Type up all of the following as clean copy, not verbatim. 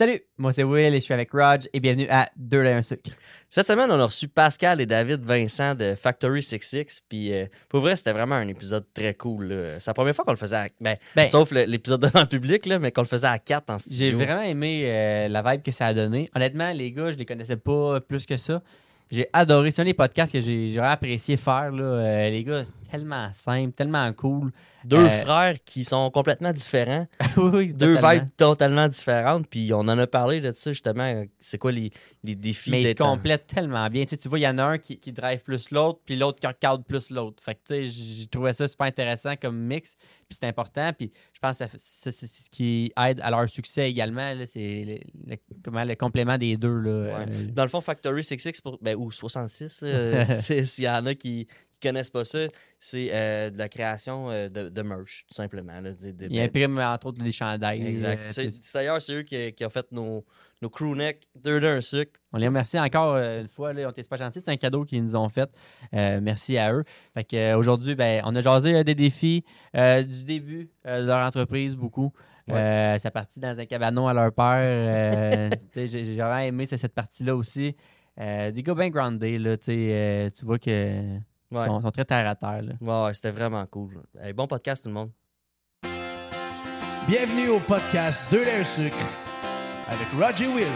Salut, moi c'est Will et je suis avec Rog et bienvenue à 2 lait 1 sucre. Cette semaine, on a reçu Pascal et David Vincent de Factory 66. Puis pour vrai, c'était vraiment un épisode très cool. Là. C'est la première fois qu'on le faisait sauf l'épisode devant le public, là, mais qu'on le faisait à 4 en studio. J'ai vraiment aimé la vibe que ça a donné. Honnêtement, les gars, je les connaissais pas plus que ça. J'ai adoré. C'est un des podcasts que j'ai vraiment apprécié faire. Là. Les gars, tellement simple, tellement cool. Deux frères qui sont complètement différents. Oui, Deux totalement. vibes totalement différentes. Puis on en a parlé de ça, justement. C'est quoi les défis Mais ils se d'être en- complètent tellement bien. Tu vois, il y en a un qui drive plus l'autre, puis l'autre qui recadre plus l'autre. Fait que, tu sais, j'ai trouvé ça super intéressant comme mix, puis c'est important. Puis je pense que c'est ce qui aide à leur succès également. Là, c'est le complément des deux. Là. Ouais. Dans le fond, Factory 66 ou 66, s'il y en a qui connaissent pas ça, c'est de la création de merch, tout simplement. Là, Ils impriment entre autres des chandails. Exact. D'ailleurs, c'est eux qui ont fait nos crew neck 2 lait 1 sucre. On les remercie encore une fois. Là, on était super gentils. C'est un cadeau qu'ils nous ont fait. Merci à eux. Fait que, aujourd'hui, on a jasé des défis du début de leur entreprise, beaucoup. Ouais. Ça partit dans un cabanon à leur père. J'ai vraiment aimé cette partie-là aussi. Des gars bien groundés. Là, tu vois que Ouais. sont très terre à terre. Là. Ouais, c'était vraiment cool. Hey, bon podcast, tout le monde. Bienvenue au podcast 2 lait 1 sucre avec Roger Will.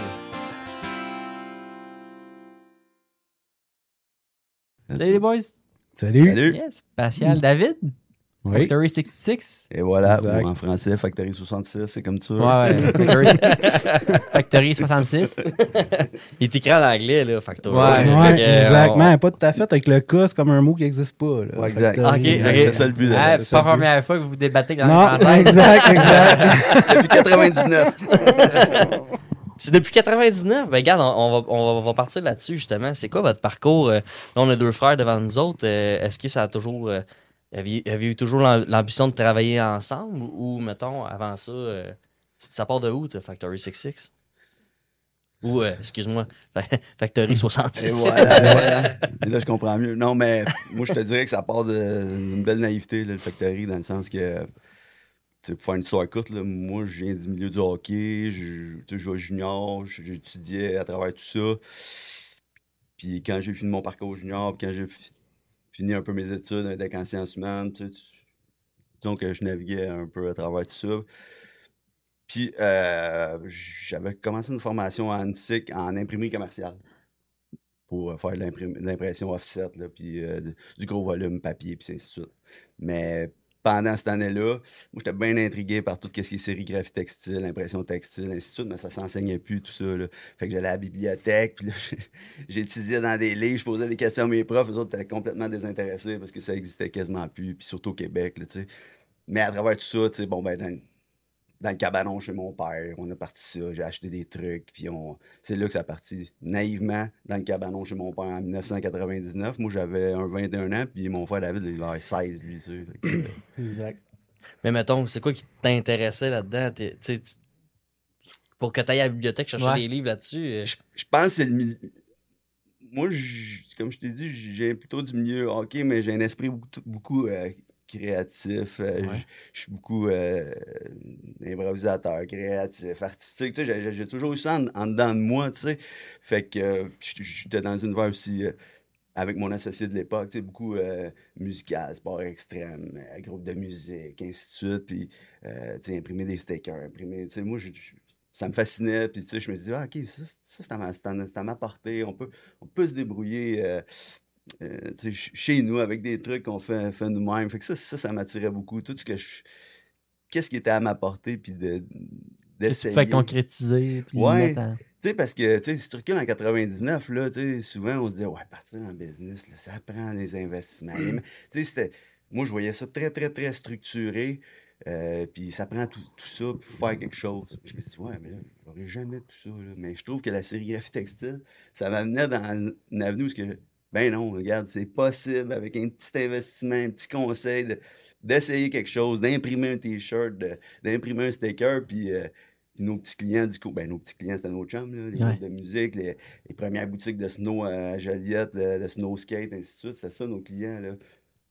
Salut les boys. Salut. Yes. Pascal, David. Oui. Factory 66. Et voilà, Exact. ou en français, Factory 66, c'est comme ça. Ouais. Factory 66. Il est écrit en anglais, là, Factory. Ouais. Ouais, exactement. Pas tout à fait avec le cas, c'est comme un mot qui n'existe pas. Là. Ouais, exact. Factory, Ok, C'est ça le but. Ah, là. c'est C'est pas ça la le but. première fois que vous vous débattez dans Non, le français. exact. Depuis 99. C'est depuis 99. Ben, regarde, on va partir là-dessus, justement. C'est quoi votre parcours? Là, on a deux frères devant nous autres. Est-ce que ça a toujours. Aviez eu toujours l'ambition de travailler ensemble? Ou, mettons, avant ça, ça part de où, Factory 66? Ou, excuse-moi, Factory 66. Et voilà. Et là, je comprends mieux. Non, mais moi, je te dirais que ça part d'une belle naïveté, là, le Factory, dans le sens que, tu sais, pour faire une histoire courte, là, moi, je viens du milieu du hockey, je jouais junior, j'étudiais à travers tout ça. Puis quand j'ai fini mon parcours junior, puis quand j'ai fini un peu mes études, un deck en sciences humaines, disons que je naviguais un peu à travers tout ça. Puis j'avais commencé une formation à ANSIC en imprimerie commerciale pour faire de l'impression offset, là, puis du gros volume papier, puis ainsi de suite. Mais pendant cette année-là, moi, j'étais bien intrigué par tout ce qui est sérigraphie textile, impression textile, ainsi de suite, mais ça s'enseignait plus, tout ça, là. Fait que j'allais à la bibliothèque, puis là, j'étudiais dans des livres, je posais des questions à mes profs, eux autres étaient complètement désintéressés parce que ça existait quasiment plus, puis surtout au Québec, là, tu sais. Mais à travers tout ça, tu sais, bon, dans le cabanon chez mon père, on a parti ça, j'ai acheté des trucs, puis c'est là que ça a parti naïvement dans le cabanon chez mon père en 1999. Moi, j'avais un 21 ans, puis mon frère David, il avait 16, lui, tu sais. Fait que, Exact. Mais mettons, c'est quoi qui t'intéressait là-dedans? Pour que tu ailles à la bibliothèque chercher Ouais. des livres là-dessus? je pense que c'est le milieu. Moi, comme je t'ai dit, j'ai plutôt du milieu hockey, mais j'ai un esprit beaucoup créatif. Je suis beaucoup improvisateur, créatif, artistique. Tu sais, j'ai toujours eu ça en dedans de moi, tu sais. Fait que j'étais dans une univers aussi avec mon associé de l'époque, tu sais, beaucoup musical, sport extrême, groupe de musique, ainsi de suite. Puis, tu sais, imprimer des stickers, tu sais, moi, ça me fascinait, puis tu sais, je me disais, OK, ça c'est à ma portée, on peut se débrouiller tu sais, chez nous avec des trucs qu'on fait nous-mêmes. Fait que ça m'attirait beaucoup. Tout ce que qu'est-ce qui était à ma portée, puis Qu'est-ce que d'essayer. tu fais concrétiser. Puis Ouais. mettre en- Tu sais, parce que, tu sais, si tu recules en 99, là, tu sais, souvent, on se dit, ouais, partir en business, là, ça prend des investissements. Tu sais, moi, je voyais ça très, très, très structuré. Puis ça prend tout ça pour faire quelque chose. Puis je me suis dit, ouais, mais là, je n'aurai jamais tout ça. Là. Mais je trouve que la sérigraphie textile, ça m'amenait dans une avenue où ben non, regarde, c'est possible avec un petit investissement, un petit conseil d'essayer quelque chose, d'imprimer un t-shirt, d'imprimer un sticker, puis nos petits clients, du coup, ben nos petits clients, c'était nos chums, là, les groupes de musique, les premières boutiques de snow à Joliette, de snow skate, ainsi de suite, c'était ça nos clients, là.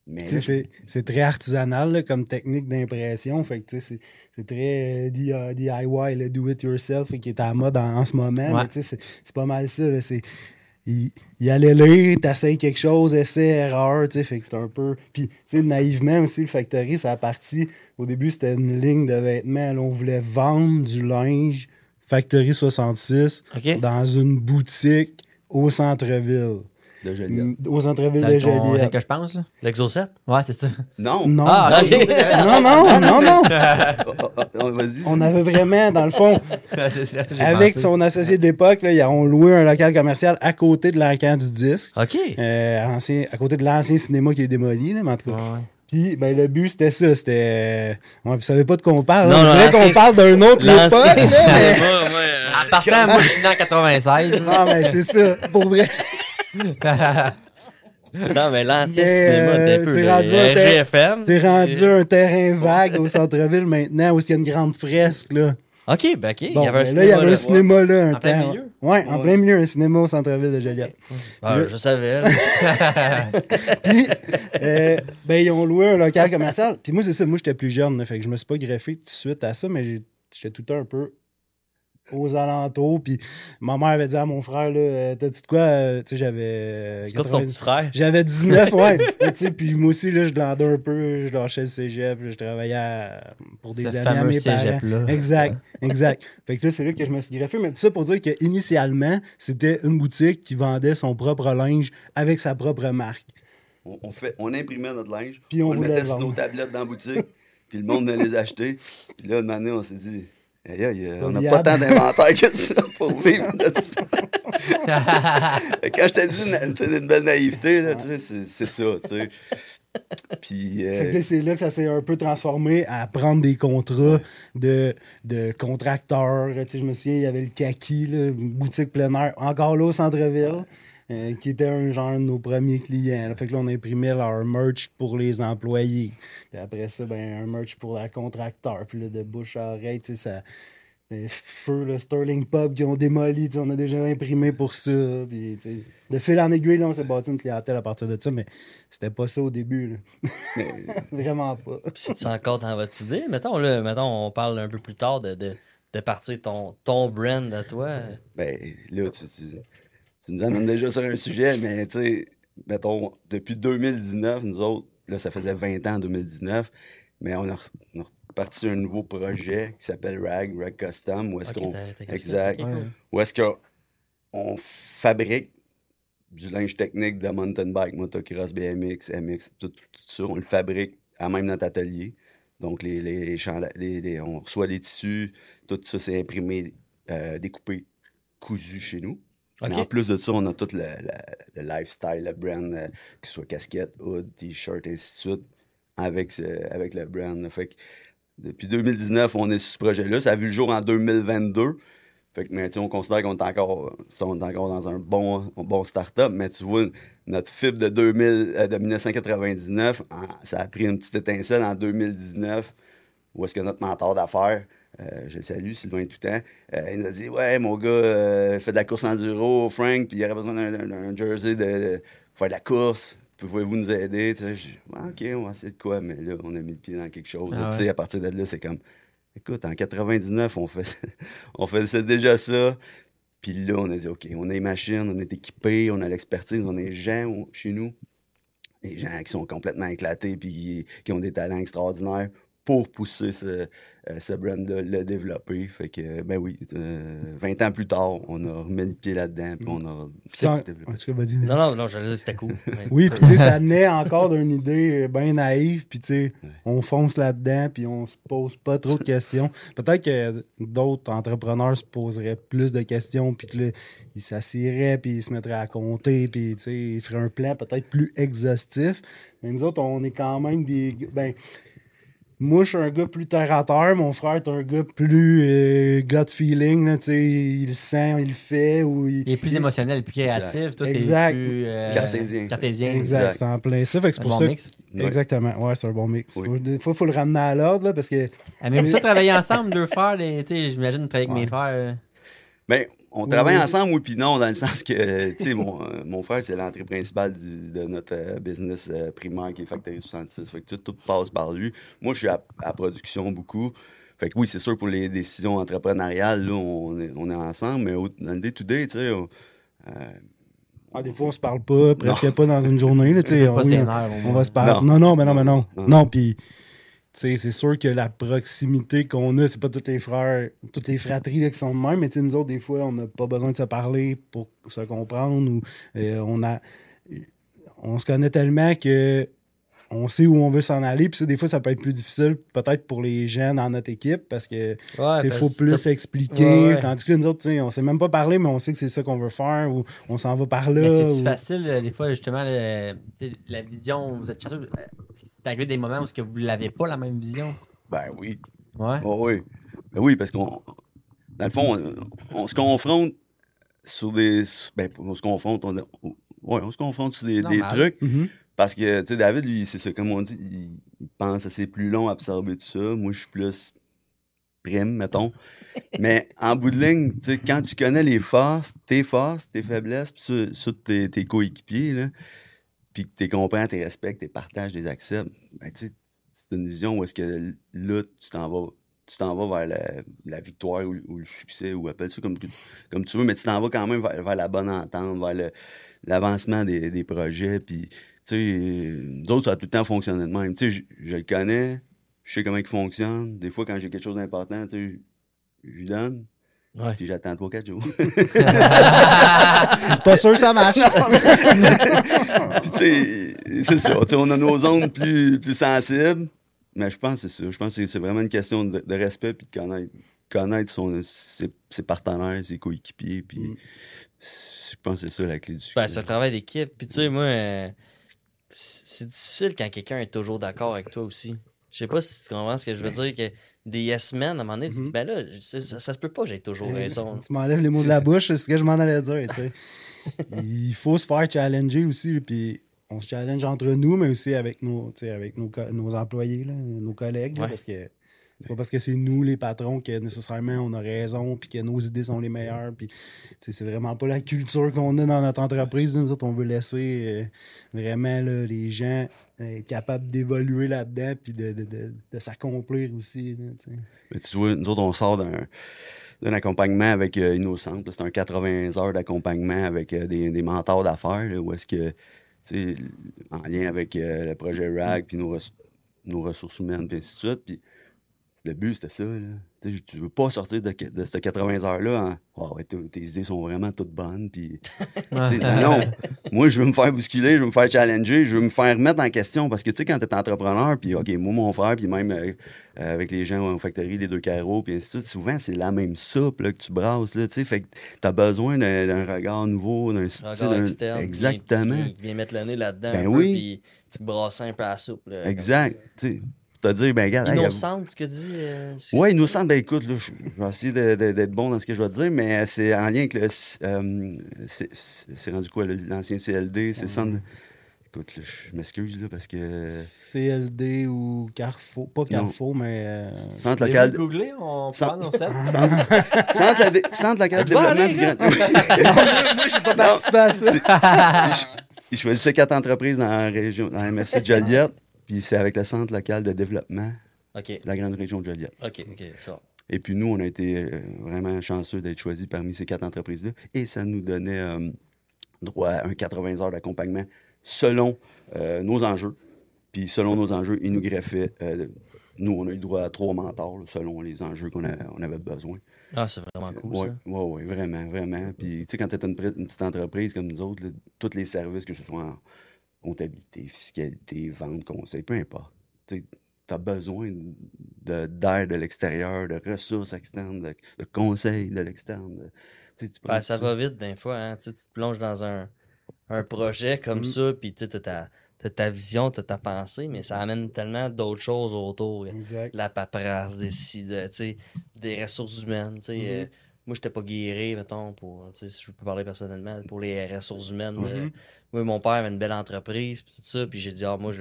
Mais Tu là, sais, c'est très artisanal là, comme technique d'impression. Fait que tu sais, c'est très DIY, là, do it yourself, qui est à la mode en ce moment. Ouais. Mais tu sais, c'est pas mal ça. Là, il allait lire, t'essayes quelque chose, essai, erreur, tu sais, fait que c'est un peu... Puis, tu sais, naïvement aussi, le Factory, ça a parti... Au début, c'était une ligne de vêtements. Là, on voulait vendre du linge Factory 66 OK. dans une boutique au centre-ville. de Joliette. Au centre-ville C'est de celle Joliette. que je pense, là. L'Exo 7? Ouais, c'est ça. Non! Non, Ah, ok. non. Vas-y. On avait vraiment, dans le fond, C'est ça que j'ai avec pensé. son associé de l'époque, là, ils ont loué un local commercial à côté de l'encan du disque. OK. À côté de l'ancien cinéma qui est démoli, là, mais en tout cas. Ouais. Puis, ben, le but, c'était ça. C'était. Vous savez pas de quoi on parle. Non, On dirait l'ancien- qu'on parle d'un autre époque. L'ancien là, cinéma, En partant, moi, je suis né en 96. Non, mais c'est ça. Pour vrai. Non, mais l'ancien Mais, cinéma, t'es un peu. c'est rendu un GFM. C'est rendu un terrain vague au centre-ville maintenant où il y a une grande fresque. Là. OK, ben OK. Il Bon, y avait un ben là, cinéma. il y avait là. un cinéma là, un En plein temps. milieu? Ouais, en plein milieu, un cinéma au centre-ville de Joliette. Ah, je savais. là. Puis, ben, ils ont loué un local commercial. Puis moi, c'est ça. Moi, j'étais plus jeune. Là, fait que je me suis pas greffé tout de suite à ça, mais j'étais tout le temps un peu aux alentours. Puis ma mère avait dit à mon frère, là, t'as dit de quoi? Tu sais, j'avais... C'est quoi ton petit frère? J'avais 19, ouais. Mais tu sais, puis moi aussi, là, je glandais un peu. Je lâchais le cégep. Là, je travaillais pour des Ce années à fameux mes parents. cégep-là. Exact. Fait que là, c'est là que je me suis greffé. Mais tout ça pour dire qu'initialement, c'était une boutique qui vendait son propre linge avec sa propre marque. On imprimait notre linge, Puis on le voulait mettait le sur vendre. nos tablettes dans la boutique, puis le monde venait les acheter. Puis là, une année, on s'est dit, aïe, aïe, on n'a pas viable. tant d'inventaire que ça pour vivre de ça. Quand je t'ai dit une belle naïveté, là, tu sais, c'est ça, tu sais. Puis, Fait que là, c'est là que ça s'est un peu transformé à prendre des contrats de contracteurs. Tu sais, je me souviens, il y avait le Kaki, là, une boutique plein air, encore là au centre-ville, qui était un genre de nos premiers clients. Là. Fait que là, on imprimait leur merch pour les employés. Puis après ça, ben, un merch pour la contracteur. Puis là, de bouche à oreille, tu sais, ça... Feu, le Sterling Pub qui ont démoli, tu sais, on a déjà imprimé pour ça. Puis, tu sais, de fil en aiguille, là, on s'est bâti une clientèle à partir de ça, mais c'était pas ça au début. Là. Vraiment pas. Puis c'est encore dans votre idée? Mettons, on parle un peu plus tard de partir ton brand à toi. ben, là, tu nous amènes déjà sur un sujet, mais tu sais, mettons, depuis 2019, nous autres, là, ça faisait 20 ans en 2019, mais on a parti un nouveau projet qui s'appelle RAG Custom, où est-ce Ok, qu'on... t'as casquette. Exact. Ok, cool. Où est-ce qu'on fabrique du linge technique de mountain bike, motocross, BMX, MX, tout ça, on le fabrique à même notre atelier. Donc, on reçoit les tissus, tout ça, c'est imprimé, découpé, cousu chez nous. Ok. Mais en plus de ça, on a tout le lifestyle, le brand, que ce soit casquette, hood, t-shirt, ainsi de suite, avec le brand. Là. Fait que depuis 2019, on est sur ce projet-là. Ça a vu le jour en 2022. Fait que, mais, on considère qu'on est encore dans un bon start-up, mais tu vois, notre fibre de 1999, ça a pris une petite étincelle en 2019, où est-ce que notre mentor d'affaires, je le salue, Sylvain Toutant, il nous a dit « Ouais, mon gars fait de la course enduro, Frank, puis il aurait besoin d'un jersey de faire de la course. Pouvez-vous nous aider? » Tu sais, j'ai dit, OK, on va essayer de quoi? Mais là, on a mis le pied dans quelque chose. Ah Tu sais, à partir de là, c'est comme... Écoute, en 99, on faisait déjà ça. Puis là, on a dit, OK, on a les machines, on est équipés, on a l'expertise, on a les gens chez nous. Les gens qui sont complètement éclatés puis qui ont des talents extraordinaires pour pousser ce brand-là, le développer. Fait que, ben oui, 20 ans plus tard, on a remis le pied là-dedans puis on a développé. En tout cas, vas-y. Non, j'allais dire que c'était cool. Ouais. Oui, puis tu sais, ça naît encore d'une idée bien naïve, puis tu sais, on fonce là-dedans, puis on se pose pas trop de questions. Peut-être que d'autres entrepreneurs se poseraient plus de questions, puis que là, ils s'assiraient, puis ils se mettraient à compter, puis tu sais, ils feraient un plan peut-être plus exhaustif. Mais nous autres, on est quand même des... Ben, moi, je suis un gars plus terre-à-terre. Mon frère est un gars plus gut feeling. Là, il le sent, il le fait. Ou Il est plus émotionnel, plus créatif. Toi, t'es Exact. plus cartésien. Exact, c'est en plein ça. Fait que c'est Un pour bon ça. mix. Exactement. Ouais, c'est un bon mix. Oui. Des fois, il faut le ramener à l'ordre là, parce que. Aimez-vous ça travailler ensemble, deux frères? J'imagine travailler avec Ouais. mes frères. Ben, on travaille ensemble, oui, puis non, dans le sens que, tu sais, mon frère, c'est l'entrée principale de notre business primaire qui est Factory 66. Fait que tout passe par lui. Moi, je suis à production beaucoup. Fait que oui, c'est sûr, pour les décisions entrepreneuriales, là, on est ensemble, mais dans le day-to-day, tu sais, des fois, on se parle pas, presque pas dans une journée. Là, on va se parler. Non. Non, puis, tu sais, c'est sûr que la proximité qu'on a, c'est pas tous les frères, toutes les fratries là, qui sont de même, mais nous autres, des fois, on n'a pas besoin de se parler pour se comprendre. Ou on se connaît tellement que on sait où on veut s'en aller. Puis ça, des fois, ça peut être plus difficile, peut-être pour les gens dans notre équipe, parce que il faut plus expliquer. Ouais. Tandis que nous autres, on sait même pas parler, mais on sait que c'est ça qu'on veut faire, ou on s'en va par là. Mais c'est facile, des fois, justement, la vision, vous êtes chanceux. C'est arrivé des moments où est-ce que vous l'avez pas, la même vision? Ben oui. Ouais. Oh, oui. Ben oui, parce qu'on, dans le fond, on se confronte sur des... Ben, on se confronte, on se confronte sur des trucs. Mm-hmm. Parce que, tu sais, David, lui, c'est ça, comme on dit, il pense que c'est plus long à absorber tout ça. Moi, je suis plus prime, mettons. Mais en bout de ligne, tu sais, quand tu connais tes faiblesses, puis ça de tes coéquipiers, là, puis que tu les comprends, tu les respectes, tu les partages, tu les acceptes, ben, tu sais, c'est une vision où est-ce que là, tu t'en vas vers la victoire ou le succès, ou appelle ça comme tu veux, mais tu t'en vas quand même vers la bonne entente, vers l'avancement des projets, puis... Tu sais, nous autres, ça a tout le temps fonctionné de même. Tu sais, je le connais, je sais comment il fonctionne. Des fois, quand j'ai quelque chose d'important, tu sais, je lui donne. Ouais. Puis j'attends 3-4 jours. C'est pas sûr que ça marche. Puis tu sais, c'est ça. Tu sais, on a nos zones plus sensibles. Mais je pense que c'est ça. Je pense que c'est vraiment une question de respect puis de connaître ses partenaires, ses coéquipiers. Puis je pense que c'est ça la clé du succès. Ben, c'est un travail d'équipe. Puis tu sais, moi... c'est difficile quand quelqu'un est toujours d'accord avec toi aussi. Je sais pas si tu comprends ce que je veux dire, que des yes men, à un moment donné, tu te dis, ben là, ça se peut pas que j'ai toujours raison. Tu m'enlèves les mots de la bouche, c'est ce que je m'en allais dire, tu sais. Il faut se faire challenger aussi, puis on se challenge entre nous, mais aussi avec nos employés, là, nos collègues, là, parce que c'est pas parce que c'est nous les patrons que nécessairement on a raison puis que nos idées sont les meilleures. Puis c'est vraiment pas la culture qu'on a dans notre entreprise. Nous autres, on veut laisser vraiment là, les gens capables d'évoluer là-dedans puis de s'accomplir aussi. Là, mais tu vois, nous autres, on sort d'un accompagnement avec Innocent. C'est un 80 heures d'accompagnement avec des mentors d'affaires, là, où est-ce que, tu sais, en lien avec le projet RAG puis nos ressources humaines, puis ainsi de suite. Puis le but, c'était ça. Là. Tu veux pas sortir de ces 80 heures-là en tes idées sont vraiment toutes bonnes. Puis, non, moi, je veux me faire bousculer, je veux me faire challenger, je veux me faire remettre en question. Parce que tu sais, quand tu es entrepreneur, puis OK, moi, mon frère, puis même avec les gens en factory, les deux carreaux, puis ainsi de suite, souvent, c'est la même soupe là, que tu brasses. Là, fait que tu as besoin d'un regard nouveau, d'un regard externe. Exactement. Qui vient mettre le nez là-dedans ben un oui. peu, puis tu brasses un peu à la soupe. Là, exact. Tu sais. Te dire, ben, regarde. Innocente, ce que tu dis. Oui, Innocente, ben, écoute, là, je vais essayer d'être bon dans ce que je vais te dire, mais c'est en lien avec le. C'est rendu quoi, l'ancien CLD? C'est centre. Écoute, là, je m'excuse, là, parce que. CLD ou Carrefour. Pas Carrefour, mais. Centre local. Googler, on prend nos centre local de développement du Grand. Moi, je n'ai pas participé à ça. Je fais le C4 entreprise dans la région, dans la MRC de Joliette. Puis c'est avec le Centre local de développement de la grande région de Joliette. OK, ça. Et puis nous, on a été vraiment chanceux d'être choisis parmi ces 4 entreprises-là. Et ça nous donnait droit à un 80 heures d'accompagnement selon nos enjeux. Puis selon nos enjeux, ils nous greffaient. Nous, on a eu droit à 3 mentors là, selon les enjeux qu'on avait besoin. Ah, c'est vraiment cool, ça. Oui, vraiment, vraiment. Puis tu sais, quand tu es une petite entreprise comme nous autres, là, tous les services, que ce soit en comptabilité, fiscalité, vente, conseil, peu importe. Tu as besoin d'aide de l'extérieur, de ressources externes, de conseils de l'externe. Ça va vite des fois. Hein? Tu te plonges dans un projet comme ça, puis tu as ta vision, tu as ta pensée, mais ça amène tellement d'autres choses autour. Exact. La paperasse, des ressources humaines. Moi, je n'étais pas guéri, mettons, si je peux parler personnellement, pour les ressources humaines. Moi, mon père avait une belle entreprise, puis tout ça, puis j'ai dit, moi,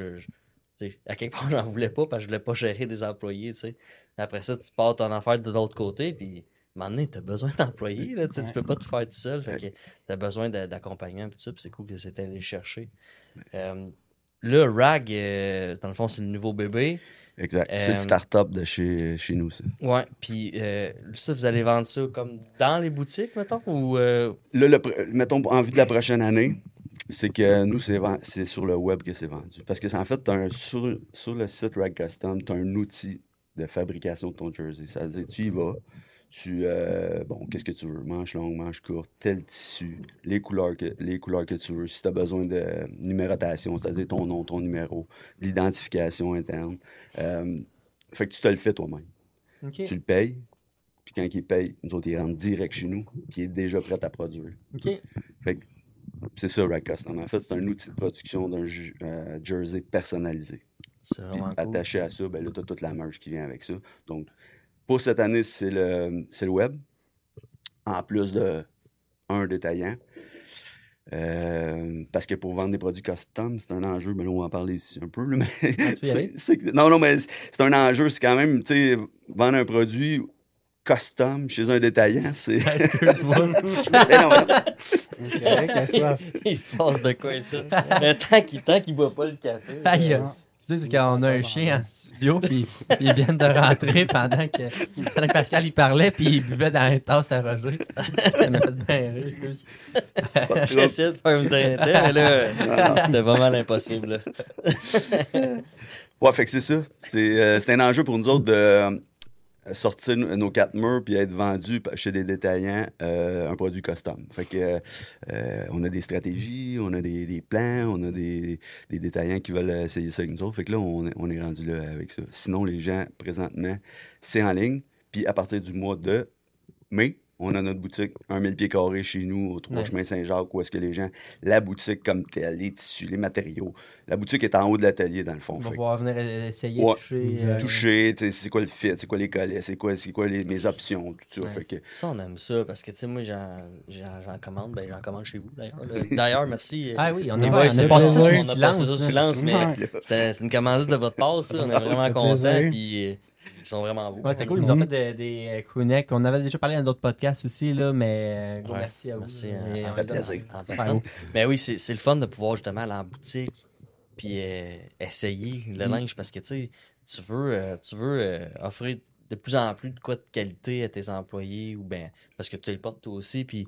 à quelque part, j'en voulais pas, parce que je voulais pas gérer des employés, t'sais. Après ça, tu pars ton affaire de l'autre côté, puis un moment donné, t'as besoin d'employés, là, tu sais, Ouais. tu peux pas tout faire tout seul, fait que t'as besoin d'accompagnement, pis tout ça, pis c'est cool que c'était allé chercher. Là, Rag, dans le fond, c'est le nouveau bébé. Exact. C'est une start-up de chez nous, ça. Ouais, puis ça, vous allez vendre ça comme dans les boutiques, mettons, ou... Là, mettons, en vue de la prochaine année, c'est que nous, c'est sur le web que c'est vendu. Parce que, en fait, sur le site Rag Custom, tu as un outil de fabrication de ton jersey. Ça veut dire, tu y vas, qu'est-ce que tu veux? Manche longue, manche courte, tel tissu, les couleurs que tu veux. Si tu as besoin de numérotation, c'est-à-dire ton nom, ton numéro, de l'identification interne. Fait que tu te le fais toi-même. OK. Tu le payes, puis quand il paye, nous autres, il rentre direct chez nous, puis il est déjà prêt à produire. OK. Fait que c'est ça, Rag Custom. En fait, c'est un outil de production d'un jersey personnalisé. C'est Puis vraiment cool. attaché à ça, ben là, tu as toute la merch qui vient avec ça. Donc, pour cette année, c'est le web, en plus d'un détaillant. Parce que pour vendre des produits custom, c'est un enjeu, mais là, on va en parler ici un peu. Là, mais tu y aller? non, mais c'est un enjeu, c'est quand même, tu sais, vendre un produit custom chez un détaillant, c'est... Excuse-moi. Mais non, C'est correct, la soif. Il se passe de quoi, ça? Mais tant qu'il boit pas le café... Aïe. Tu sais, parce qu'on a un chien en studio, puis ils viennent de rentrer pendant que Pascal il parlait, puis il buvait dans une tasse à Roger. Ça m'a fait bien rire. Excuse. J'essayais de faire vous arrêter, mais là, c'était vraiment impossible. Là. Ouais, fait que c'est ça. C'est un enjeu pour nous autres de sortir nos 4 murs puis être vendus chez des détaillants un produit custom. Fait que on a des stratégies, on a des plans, on a des détaillants qui veulent essayer ça avec nous autres. Fait que là, on est rendu là avec ça. Sinon, les gens, présentement, c'est en ligne. Puis à partir du mois de mai, on a notre boutique 1000 pieds carrés chez nous, au 3 Ouais. chemin Saint-Jacques, où est-ce que les gens, la boutique comme telle, les tissus, les matériaux, la boutique est en haut de l'atelier, dans le fond. On va Fait que pouvoir venir essayer Ouais. de toucher. Exact. toucher, tu sais, c'est quoi le fit, c'est quoi les collets, c'est quoi mes options, tout ça. Ouais. Fait que, Ça, on aime ça, parce que, tu sais, moi, j'en commande. Ben, j'en commande chez vous, d'ailleurs. Là. D'ailleurs, merci. Ah oui, on Ouais, est ouais, on c'est a passé ça plaisir. sous On a passé ça silence. sous silence, mais Ouais. c'est une commandite de votre part, ça. On est vraiment fait contents, plaisir. puis ils sont vraiment beaux. Ouais, c'était cool. Ils nous ont fait des crewnecks. On avait déjà parlé dans d'autres podcasts aussi, là, mais gros Ouais, merci à vous. merci, Et en on fait, va plaisir. en Super personne. beau. Mais oui, c'est le fun de pouvoir justement aller en boutique puis essayer le linge parce que tu veux offrir de plus en plus de quoi de qualité à tes employés ou bien parce que tu les portes toi aussi puis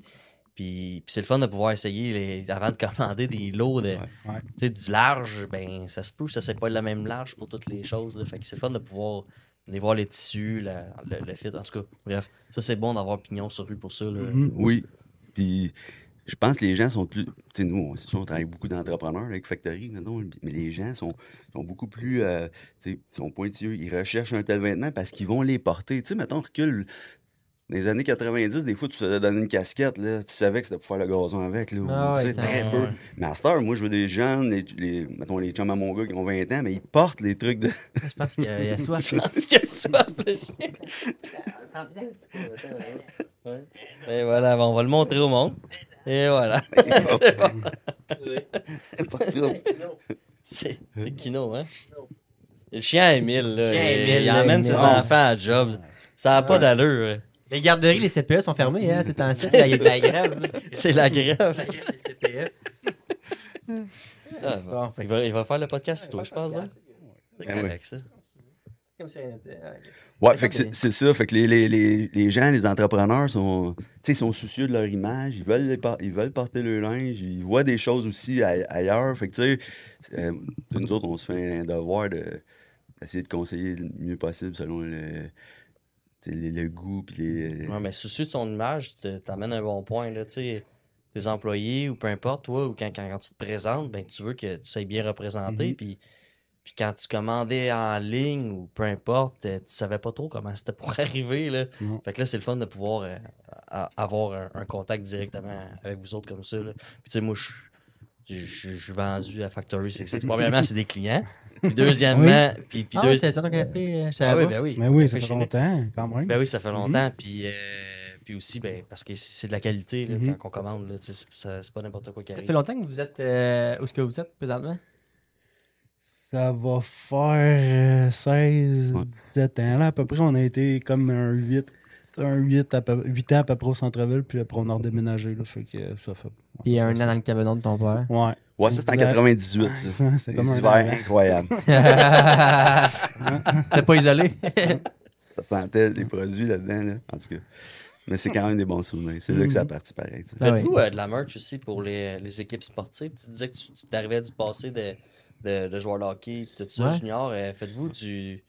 c'est le fun de pouvoir essayer avant de commander des lots de Ouais. tu sais, du large, ben ça se peut, ça c'est pas le même large pour toutes les choses. Là. Fait que c'est le fun de pouvoir aller voir les tissus, le fit. En tout cas, bref, ça c'est bon d'avoir pignon sur rue pour ça. Là. Mhm. oui. Puis, je pense que les gens sont plus. Tu sais, nous, c'est sûr, on travaille beaucoup d'entrepreneurs avec Factory, mettons, mais les gens sont beaucoup plus. Tu sais, ils sont pointilleux. Ils recherchent un tel vêtement parce qu'ils vont les porter. Tu sais, mettons, recule. Dans les années 90, des fois, tu te faisais donner une casquette, là, tu savais que c'était pour faire le gazon avec, là, Ah ou, tu ouais, sais, ça- très Ouais, peu. ouais. Mais à cette heure, moi, je vois des jeunes, mettons, les chums à mon gars qui ont 20 ans, mais ils portent les trucs de. Je pense qu'il y a soif. Parce que soit ouais. Et voilà, bon, on va le montrer au monde. Et voilà. Pas trop. C'est Kino, hein? Le chien à Émile, là. Chien à il Émile, emmène Émile. ses enfants à job. Ça n'a pas d'allure. Les garderies, les CPE sont fermées, hein, c'est en site. Il y a de la grève. là. C'est la grève. La grève des CPE. Ah, Bon, fait il va faire le podcast, toi, je pense, ouais? C'est Ben oui. correct, ça. comme si rien n'était. Ouais, fait que c'est ça. Fait que les gens, les entrepreneurs sont, tu sais, ils sont soucieux de leur image. Ils veulent porter le linge. Ils voient des choses aussi ailleurs. Fait que, tu sais, nous autres, on se fait un devoir d'essayer de conseiller le mieux possible selon le goût. Puis Ouais, mais soucieux de son image, t'amènes un bon point, là, tu sais. Tes employés ou peu importe, toi, ou quand tu te présentes, ben, tu veux que tu sois bien représenté. Puis quand tu commandais en ligne ou peu importe, tu savais pas trop comment c'était pour arriver. Là. Non. Fait que là, c'est le fun de pouvoir avoir un contact directement avec vous autres comme ça. Là. Puis tu sais, moi, je suis vendu à Factory 66. Premièrement, c'est des clients. Puis deuxièmement, puis Ah, ouais, c'est ça ton café, je ah savais oui, pas. ben oui. Mais oui, ça Café fait chez nous. longtemps, quand même. Ben oui, ça fait longtemps. Puis aussi, ben, parce que c'est de la qualité là, Mhm. quand on commande. Là, tu sais, c'est pas n'importe quoi qui Ça arrive. fait longtemps que vous êtes. Où est-ce que vous êtes présentement? Ça va faire 16, Ouais. 17 ans. Là, à peu près, on a été comme un 8 8 ans à peu près au centre-ville, puis après, on a redéménagé. Là, fait que ça fait. Puis un an dans le cabanon de ton père. Ouais. Ouais, ça, c'est en Exact. 98, Ouais, ça. c'est Des comme un hivers rêve. incroyables. T'es pas isolé? Ça sentait des produits là-dedans, là. En tout cas. Mais c'est quand même des bons souvenirs. C'est là que ça a parti pareil. tu sais. Ah Faites-vous ouais. de la merch aussi pour les équipes sportives? Tu disais que tu t'arrivais du passé de joueur de hockey et tout ça, Ouais. junior. Faites-vous des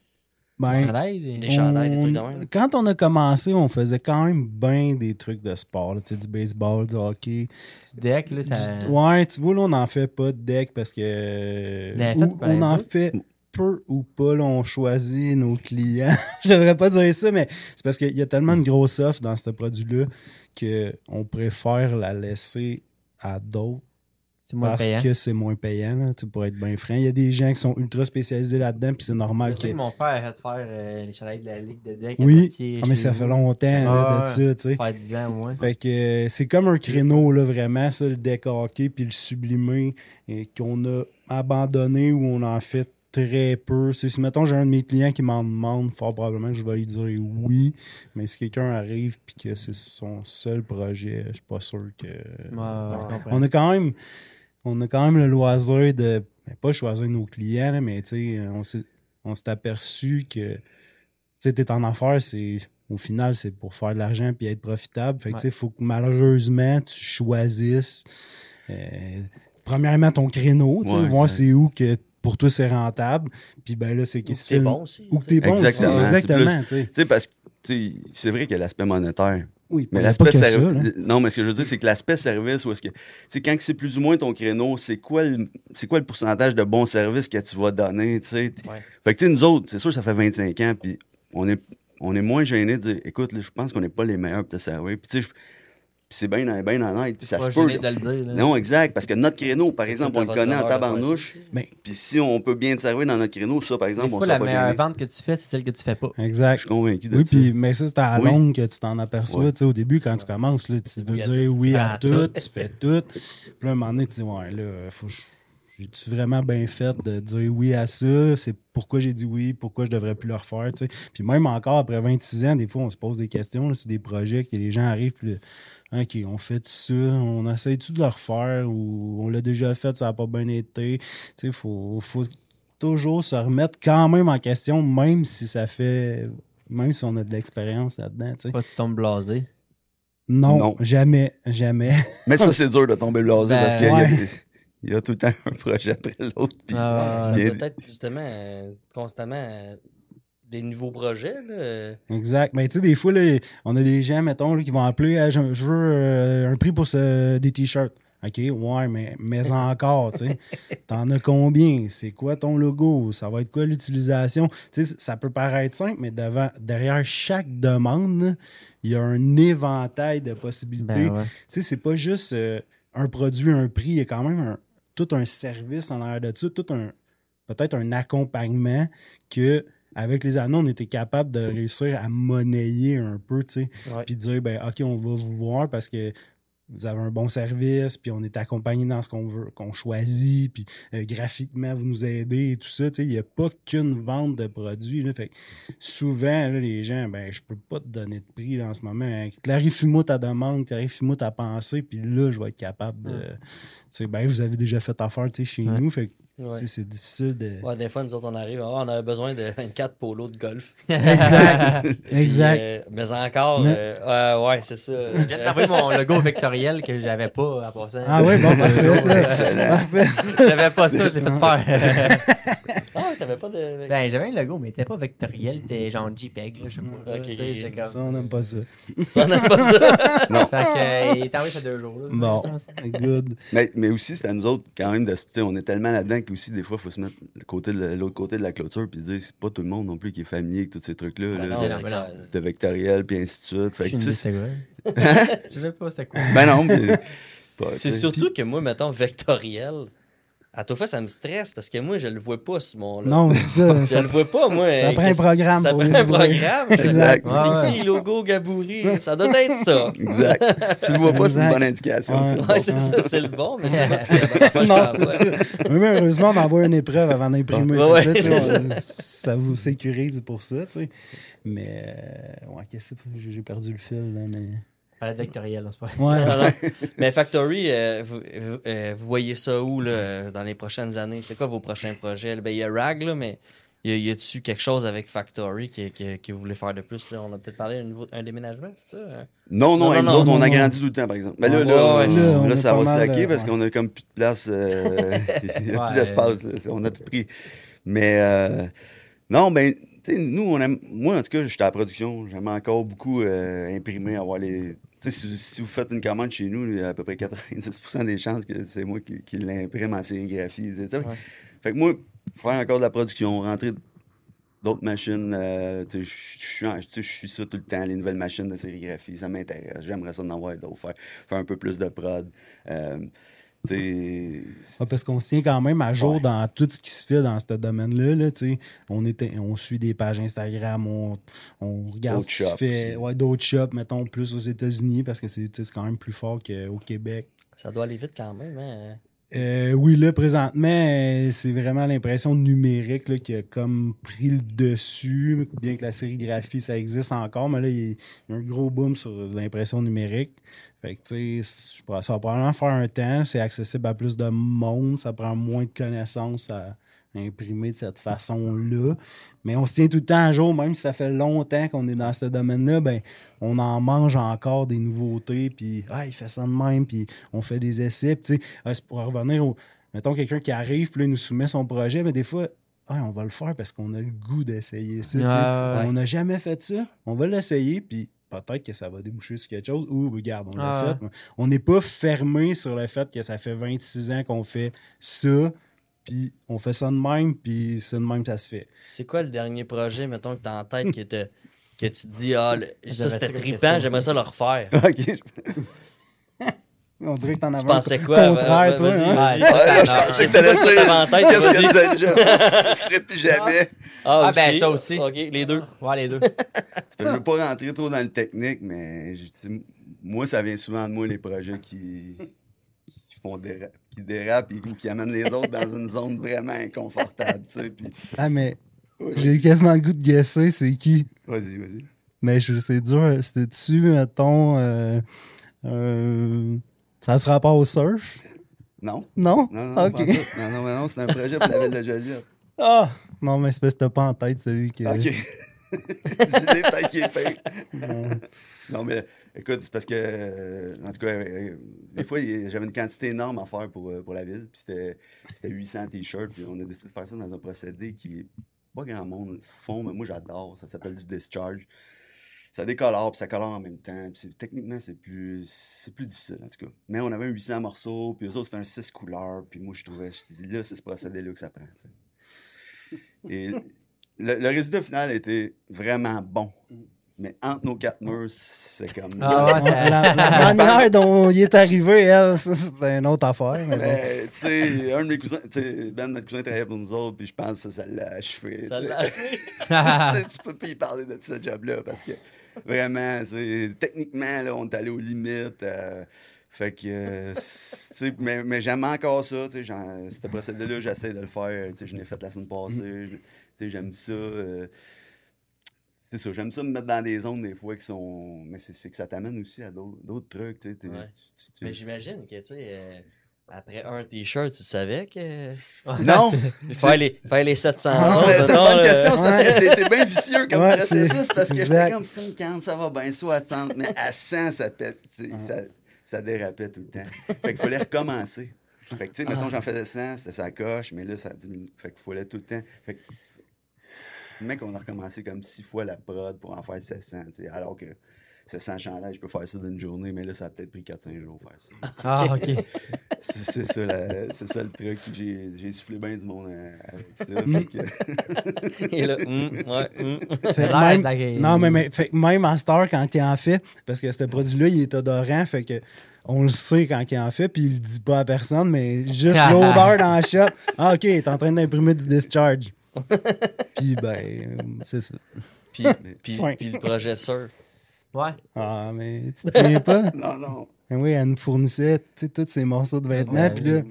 Ben, Chandail, chandails, des trucs de même? Quand on a commencé, on faisait quand même bien des trucs de sport. Là, tu sais, du baseball, du hockey. du deck, là, ça... Ouais, tu vois, là, on n'en fait pas de deck parce que. Vous l'avez fait ou par on en peu? fait peu ou pas, là, on choisit nos clients. Je devrais pas dire ça, mais c'est parce qu'il y a tellement de grosses offres dans ce produit-là qu'on préfère la laisser à d'autres. C'est moins Parce payant. que c'est moins payant, là, tu sais, pour être bien franc. Il y a des gens qui sont ultra spécialisés là-dedans, puis c'est normal Je sais que. que mon père a fait faire les chandails de la Ligue de deck. Oui, à Poitiers, mais chez ça vous. fait longtemps là, de ça, tu sais. Faire 10 ans au moins. Fait que c'est comme un créneau, là, vraiment, ça, le deck hockey, puis le sublimé, qu'on a abandonné ou on en fait très peu. Si, mettons, j'ai un de mes clients qui m'en demande, fort probablement que je vais lui dire oui, mais si quelqu'un arrive puis que c'est son seul projet, je suis pas sûr que... Ouais, je comprends. On a quand même le loisir de, pas choisir nos clients, là, mais tu sais, on s'est aperçu que, tu sais, t'es en affaires, au final, c'est pour faire de l'argent puis être profitable. Fait que, tu sais, il faut que malheureusement, tu choisisses, premièrement, ton créneau, tu sais, Ouais, voir exact. c'est où que pour toi c'est rentable. Puis ben là, c'est Ou qui que se t'es fait. bon aussi. Ou que t'es bon Exactement. aussi. C'est Exactement, plus- tu sais. Tu sais, parce que tu sais, c'est vrai qu'il y a l'aspect monétaire. Oui, Mais il y a pas l'aspect que ça, là. Non, mais ce que je veux dire, c'est que l'aspect service, où est-ce que. Tu sais, quand c'est plus ou moins ton créneau, c'est quoi le pourcentage de bons services que tu vas donner, tu sais? Ouais. Fait que, tu sais, nous autres, c'est sûr, ça fait 25 ans, puis on est moins gênés de dire, écoute, là, je pense qu'on n'est pas les meilleurs pour te servir. Puis, tu sais, puis c'est bien honnête, puis ça Pas se peut. gêné de le dire. Là. Non, exact, parce que notre créneau, par C'est exemple, tout à on le votre connaît en honneur de faire ça tabarnouche, aussi. Ben, puis si on peut bien te servir dans notre créneau, ça, par exemple, Des on fois, sera la pas meilleure gêné. vente que tu fais, c'est celle que tu fais pas. Je exact. suis convaincu de Oui, ça. puis mais ça, c'est à la Oui. longue que tu t'en aperçois. Ouais. Tu sais, au début, quand tu commences, là, tu veux Oui à dire tout. oui à À tout, tout. tu fais tout. Puis là, à un moment donné, tu dis, ouais, là, j'ai-tu vraiment bien fait de dire oui à ça? C'est pourquoi j'ai dit oui, pourquoi je devrais plus le refaire, tu sais. Puis même encore, après 26 ans, des fois, on se pose des questions là, sur des projets que les gens arrivent, puis là, OK, on fait ça, on essaie-tu de le refaire ou on l'a déjà fait, ça n'a pas bien été. Tu sais, faut toujours se remettre quand même en question, même si on a de l'expérience là-dedans, tu sais. Pas que tu tombes blasé. Non, Non. jamais. Mais ça, c'est dur de tomber blasé Ben, parce qu'il ouais. y a tout le temps un projet après l'autre. puis- Ah, Ça Il y a- doit être justement constamment des nouveaux projets. Là. Exact. Mais tu sais, des fois, là, on a des gens, mettons, là, qui vont appeler, ah, je veux un prix pour des t-shirts. OK, ouais, mais encore, tu sais. T'en as combien? C'est quoi ton logo? Ça va être quoi l'utilisation? Tu sais, ça peut paraître simple, mais derrière chaque demande, là, il y a un éventail de possibilités. ben ouais. Tu sais, c'est pas juste un produit, un prix, il y a quand même tout un service en arrière de ça, peut-être un accompagnement que, avec les années, on était capable de réussir à monnayer un peu, tu sais, Ouais. puis dire, ben, OK, on va vous voir parce que vous avez un bon service, puis on est accompagné dans ce qu'on veut, qu'on choisit, puis graphiquement, vous nous aidez et tout ça. Tu sais, il n'y a pas qu'une vente de produits. Là, fait que souvent, là, les gens, ben, je peux pas te donner de prix là, en ce moment. Hein. Clarifie-moi ta demande, clarifie-moi ta pensée, puis là, je vais être capable de. Tu sais, ben, vous avez déjà fait affaire tu sais, chez Ouais. nous. Fait que Ouais. tu sais, c'est difficile de. Ouais, des fois, nous autres, on arrive, on avait besoin de 24 polos de golf. Exact. Puis, Exact. mais encore, Mais- ouais, c'est ça. Je viens de t'envoyer mon logo vectoriel que j'avais pas à passer. Ah oui, bon, parfait, ça. Excellent. Parfait. J'avais pas ça, je l'ai fait faire. Ah, t'avais pas de. Ben, j'avais un logo, mais il était pas vectoriel, il était genre JPEG, là, je sais pas. Ok, Tu sais, c'est comme... Ça, on n'aime pas ça. Ça, on n'aime pas ça. Fait que, il est envoyé ça 2 jours. Là, Bon, je pense. good. Mais aussi, c'est à nous autres, quand même, tu sais, on est tellement là-dedans qu'aussi, des fois, il faut se mettre l'autre côté de la clôture puis dire, c'est pas tout le monde non plus qui est familier avec tous ces trucs-là, Ben là, non, de, c'est clair. de vectoriel, puis ainsi de suite. Fait Je que, suis une tu sais, Je sais pas c'était quoi. ben non, mais. pas, tu C'est sais. surtout que moi, mettons, vectoriel, À tout fait, ça me stresse parce que moi, je le vois pas, ce monde-là. Non, c'est ça. Je le vois pas, moi. Ça prend un programme Ça pour prend les un ouvrir. programme. Exact. C'est qui, logo Gabouri? Ça doit être ça. Exact. Si tu le vois pas, c'est une Exact. bonne indication. Ouais. c'est bon. Ouais, c'est ça, c'est le bon, mais je sais pas si c'est la bonne Non, fois, c'est ça. Mais heureusement, on envoie une épreuve avant d'imprimer. Ouais, Fait que là, c'est tu sais, ça. ça vous sécurise pour ça, tu sais. Mais, ouais, qu'est-ce que c'est? J'ai perdu le fil, là, mais... Palette vectorielle, là, c'est pas. Ouais. Non, non. Mais Factory, vous voyez ça où là, dans les prochaines années? C'est quoi vos prochains projets? Ben, il y a RAG, là, mais y a-tu quelque chose avec Factory que vous voulez faire de plus? Là? On a peut-être parlé d'un déménagement, c'est ça? Non, Non, avec nous non, autres, non, on non. agrandit tout le temps, par exemple. Mais là, Ouais, on a ça pas va mal, slacker parce ouais. qu'on a comme plus de place. Il y a Ouais. plus d'espace. Là. On a tout pris. Mais non, ben, tu sais, nous, moi, en tout cas, j'étais à la production. J'aime encore beaucoup imprimer, avoir les. Tu sais, si vous faites une commande chez nous, il y a à peu près 90% des chances que c'est moi qui l'imprime en sérigraphie. Tu sais. Ouais. Fait que moi, faire encore de la production, rentrer d'autres machines, tu sais, je suis ça tout le temps, les nouvelles machines de sérigraphie, ça m'intéresse. J'aimerais ça en avoir d'autres, faire un peu plus de prod. Tu sais, Ouais, parce qu'on se tient quand même à jour Ouais. dans tout ce qui se fait dans ce domaine-là. Là, tu sais. On suit des pages Instagram, on regarde D'autres ce qui se shops fait. aussi. Ouais, d'autres shops, mettons, plus aux États-Unis, parce que c'est quand même plus fort qu'au Québec. Ça doit aller vite quand même, hein? Oui, là, présentement, c'est vraiment l'impression numérique là, qui a comme pris le dessus, bien que la sérigraphie, ça existe encore, mais là, il y a un gros boom sur l'impression numérique. Fait que, tu sais, ça va probablement faire un temps, c'est accessible à plus de monde, ça prend moins de connaissances à imprimer de cette façon-là. Mais on se tient tout le temps à jour, même si ça fait longtemps qu'on est dans ce domaine-là, ben, on en mange encore des nouveautés, puis il fait ça de même, puis on fait des essais, puis tu sais, c'est pour revenir au... Mettons quelqu'un qui arrive, puis là, il nous soumet son projet, mais des fois, on va le faire parce qu'on a le goût d'essayer ça, tu sais. Ouais. On n'a jamais fait ça, on va l'essayer, puis peut-être que ça va déboucher sur quelque chose, ou regarde, on l'a fait. On n'est pas fermé sur le fait que ça fait 26 ans qu'on fait ça, puis on fait ça de même, puis c'est de même que ça se fait. C'est quoi le dernier projet, mettons, que t'as en tête que tu te dis, ça J'avais c'était ça comme trippant, question j'aimerais aussi. ça le refaire. OK. On dirait que t'en avais Tu pensais quoi? contraire, toi. Vas-y, hein? vas-y. Ouais. Ouais, là, je pensais que ça allait C'est quoi que t'avais en tête? Qu'est-ce Vas-y. que vous avez déjà? Je ferai plus jamais. Ah, ben, ça aussi. OK, les deux. Ouais, les deux. Je veux pas rentrer trop dans le technique, mais moi, ça vient souvent de moi, les projets qui qui dérapent et qui amènent les autres dans une zone vraiment inconfortable, tu sais. Puis... Ah, mais j'ai quasiment le goût de guesser c'est qui. Vas-y. Mais c'est dur. C'était-tu, mettons, ça se rapporte au surf? Non? Non? Non, OK. pas en tout. Non, c'est un projet pour la ville de Joliette. Ah! Non, mais c'est parce que t'as pas en tête celui qui... OK. Dis-les, peut-être qu'il est pire. Non, mais écoute, c'est parce que, en tout cas, des fois, j'avais une quantité énorme à faire pour la ville. Puis c'était 800 t-shirts. Puis on a décidé de faire ça dans un procédé qui est pas grand monde font, mais moi, j'adore. Ça s'appelle du discharge. Ça décolore, puis ça colore en même temps. Puis techniquement, c'est plus difficile, en tout cas. Mais on avait un 800 morceaux, puis eux autres, c'était un 6 couleurs. Puis moi, je dis, là, c'est ce procédé-là que ça prend. T'sais. Et le résultat final était vraiment bon. Mais entre nos quatre murs, c'est comme... Ah, ouais, ça- La manière dont il est arrivé, elle, ça, c'est une autre affaire. Mais bon. Mais, tu sais, un de mes cousins, tu sais, Ben, notre cousin travaillait pour nous autres, puis je pense que ça l'a achevé. Ça tu sais. l'a achevé. Tu sais, tu peux plus y parler de ce job-là, parce que vraiment, tu sais, techniquement, là, on est allé aux limites. Fait que, tu sais, mais j'aime encore ça, tu sais, ce procédé-là, j'essaie de le faire, tu sais, je l'ai fait la semaine passée, tu sais, j'aime ça. C'est ça, j'aime ça me mettre dans des zones des fois qui sont... Mais c'est que ça t'amène aussi à d'autres trucs, tu sais. Ouais. Mais j'imagine que, tu sais, après un t-shirt, tu savais que. Non! Faire les 700 Non, autres, mais c'est une mettons, bonne là. question, c'est parce que c'était bien vicieux comme Ouais, processus, parce que exact. j'étais comme 50, ça va bien, 60, mais à 100, ça pète, tu sais, ça dérapait tout le temps. Fait qu'il fallait recommencer. Fait que, tu sais, mettons, j'en faisais 100, c'était sa coche, mais là, ça diminue. Fait qu'il fallait tout le temps. Fait que, mec, on a recommencé comme 6 fois la prod pour en faire 700, tu sais, alors que c'est sans chandail, je peux faire ça d'une journée, mais là, ça a peut-être pris 4-5 jours faire ça. Ah, OK. C'est ça, le truc. J'ai soufflé bien du monde avec ça. Fait que- Et là, Fait que l'air même, de la- non, mais fait que même à Star, quand il en fait, parce que ce produit-là, il est odorant, fait que on le sait quand il en fait, puis il le dit pas à personne, mais juste l'odeur dans la shop. Ah, OK, il est en train d'imprimer du discharge. Puis, c'est ça. puis Ouais. le projet surf. Ouais. Ah, mais tu te souviens pas? Non. Ben oui, elle nous fournissait tous ces morceaux de vêtements, puis là,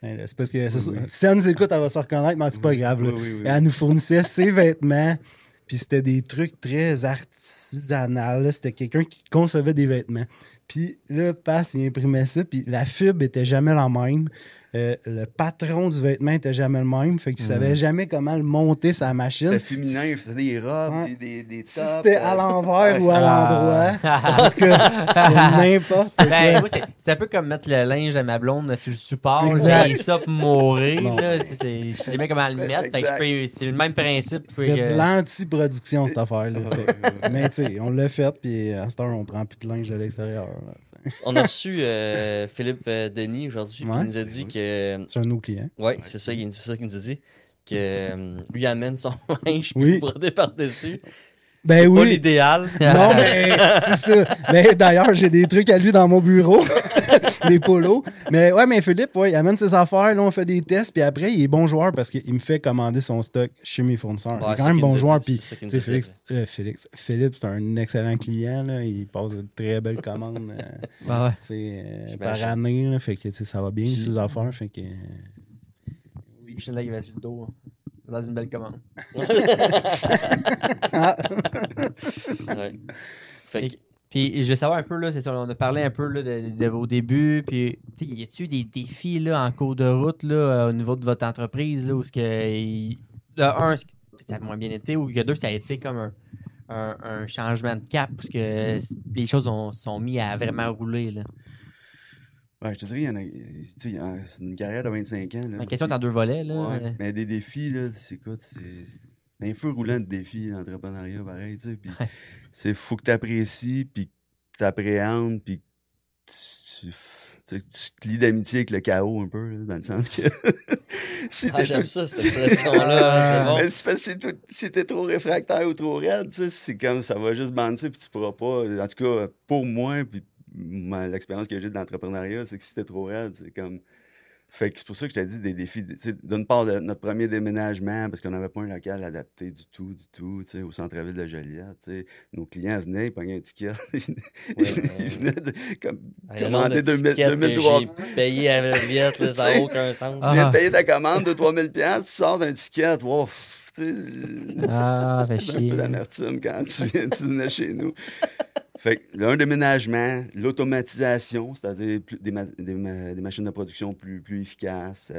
ben là, c'est parce que c'est ça. Si elle nous écoute, elle va se reconnaître, mais c'est pas grave. Là. Oui. Elle nous fournissait ses vêtements, puis c'était des trucs très artisanaux. Là. C'était quelqu'un qui concevait des vêtements. Puis là, il imprimait ça, puis la fibre était jamais la même. Le patron du vêtement était jamais le même. Fait qu'il savait jamais comment le monter sa machine. C'était féminin, c'était des robes, Ouais. des Si tops. c'était à l'envers ou à l'endroit. Ah. En tout cas, c'était n'importe quoi. Ben, moi, c'est un peu comme mettre le linge de ma blonde sur le support. Exact. Et ça pour mourir. Bon. Là, je sais bien comment le mettre. Fait que c'est le même principe. C'était de l'anti-production, cette affaire-là. Mais tu sais, on l'a fait, puis à cette heure, on prend plus de linge de l'extérieur. Là, t'sais. On a reçu Philippe Denis aujourd'hui, puis Ouais. il nous a dit que. C'est un de nos clients. Ouais, c'est ça qu'il nous a dit. Que lui amène son linge, puis Oui. vous brodez par-dessus. Ben C'est pas oui. l'idéal. Non, mais c'est ça. Mais d'ailleurs, j'ai des trucs à lui dans mon bureau. Des polos. Mais ouais, mais Philippe, ouais, il amène ses affaires. Là, on fait des tests. Puis après, il est bon joueur parce qu'il me fait commander son stock chez mes fournisseurs. Il Ouais, est quand c'est même ça bon qu'il nous a joueur. dit, Puis, c'est ça qu'il tu sais, nous a Philippe, c'est un excellent client. Là. Il passe de très belles commandes Ouais. tu sais, par J'imagine. année. Là. Fait que tu sais, ça va bien, Puis- ses affaires. Fait que. Là, il va sur le dos. Dans une belle commande. Ouais. Fait que, Puis je veux savoir un peu, là, c'est ça, on a parlé un peu là, de vos débuts. Puis, tu sais, y a-tu des défis là, en cours de route là, au niveau de votre entreprise, là, où ce que. Un, ça a moins bien été, ou que deux, ça a été comme un changement de cap, parce que les choses sont mises à vraiment rouler. Là. Ouais, je te dirais, c'est une carrière de 25 ans. Là. La question est en deux volets. Là. Ouais, mais des défis, là, c'est quoi? C'est un feu roulant de défis, l'entrepreneuriat, pareil, tu sais. Puis, faut que tu apprécies, puis que tu appréhendes, puis que tu te lies d'amitié avec le chaos un peu, là, dans le sens que. si t'es j'aime tout- ça, cette expression-là. C'est bon. Mais c'est parce que si t'es trop réfractaire ou trop raide, tu sais, c'est comme ça va juste bandir, puis tu pourras pas. En tout cas, pour moi, puis l'expérience que j'ai de l'entrepreneuriat, c'est que si t'es trop raide, c'est comme. Fait que c'est pour ça que je t'ai dit des défis. D'une part, notre premier déménagement, parce qu'on n'avait pas un local adapté du tout, au centre-ville de Joliette. T'sais. Nos clients venaient, ils pognaient un ticket. Ils venaient de commander 2003. J'ai payé à la viette, là, ça n'a aucun sens. Tu viens de payer ta commande de 3000$, tu sors d'un ticket, wow, Ah, fait c'est un chier. peu d'amertume quand tu venais chez nous. Fait que un déménagement, l'automatisation, c'est-à-dire des machines de production plus efficaces,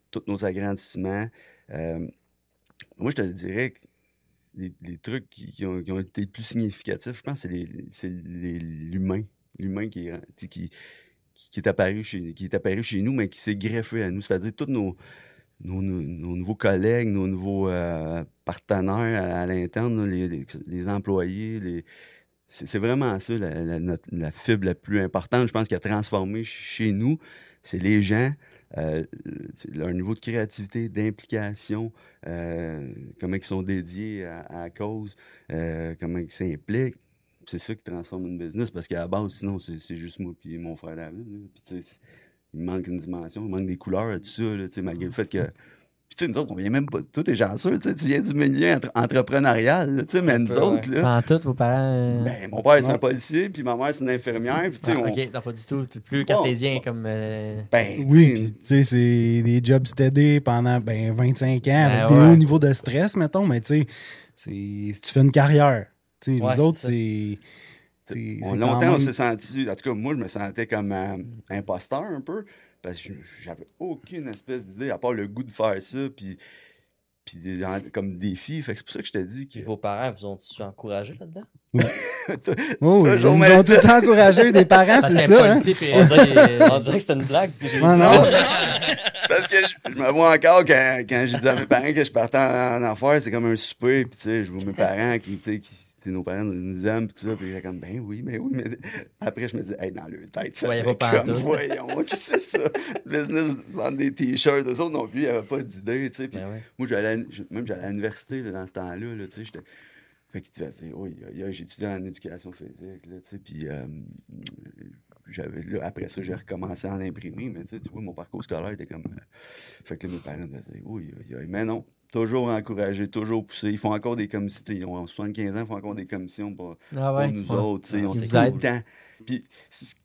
tous nos agrandissements. Moi, je te dirais que les trucs qui ont été plus significatifs, je pense que c'est l'humain. L'humain qui est apparu chez nous, mais qui s'est greffé à nous. C'est-à-dire tous nos nouveaux collègues, nos nouveaux partenaires à l'interne, les employés, c'est vraiment ça, la fibre la plus importante, je pense, qui a transformé chez nous. C'est les gens, leur niveau de créativité, d'implication, comment ils sont dédiés à la cause, comment ils s'impliquent. C'est ça qui transforme une business, parce qu'à la base, sinon, c'est juste moi et mon frère David. Là. Puis, tu sais, il manque une dimension, il manque des couleurs, tout ça, là, tu sais, malgré le fait que. Puis, tu sais, nous autres, on vient même pas. Toi, t'es chanceux, tu sais, tu viens du milieu entrepreneurial, là, tu sais, mais nous autres, là. En tout, vos parents. Ben, mon père, c'est un policier, puis ma mère, c'est une infirmière, puis, tu sais, Ok, non, pas du tout. Plus cartésien comme. Ben, Oui, tu puis sais, tu sais, c'est des jobs steady pendant 25 ans avec ouais. des hauts niveaux de stress, mettons, mais tu sais, si tu fais une carrière, tu sais, Ouais, les autres, c'est ça. longtemps, on s'est senti. En tout cas, moi, je me sentais comme imposteur un peu, parce que j'avais aucune espèce d'idée, à part le goût de faire ça, puis comme défi. Fait que c'est pour ça que je t'ai dit que. Puis vos parents vous ont-tu encouragé là-dedans? Oh, ils Toujours nous ont maintenant. tout le temps encouragé, des parents, c'est ça, hein? On dirait que c'était une blague, ce que j'ai dit. Non, non. C'est parce que je me vois encore quand je disais à mes parents que je partais en affaires, c'est comme un souper, puis tu sais, je vois mes parents qui, tu sais, nos parents nous aiment, pis tout ça, puis j'étais comme, ben oui, mais après, je me disais, hey, dans leur tête, ça Ouais, y a fait pas comme, pantoute. voyons, qui c'est ça? Business, vendre des t-shirts, eux autres non plus, il n'y avait pas d'idée, tu sais. Puis Ben ouais. moi, j'allais à l'université, là, dans ce temps-là, là, tu sais, j'étais. Fait qu'il te faisait, oui, j'ai étudié en éducation physique, là, tu sais, puis après ça, j'ai recommencé à en imprimer, mais tu vois, mon parcours scolaire était comme. Fait que là, mes parents me disaient, oui, mais non, toujours encouragé, toujours poussé. Ils font encore des commissions, ils ont 75 ans, ils font encore des commissions pour nous autres, tu sais, Ah, on c'est sait tout cool. le temps. Puis,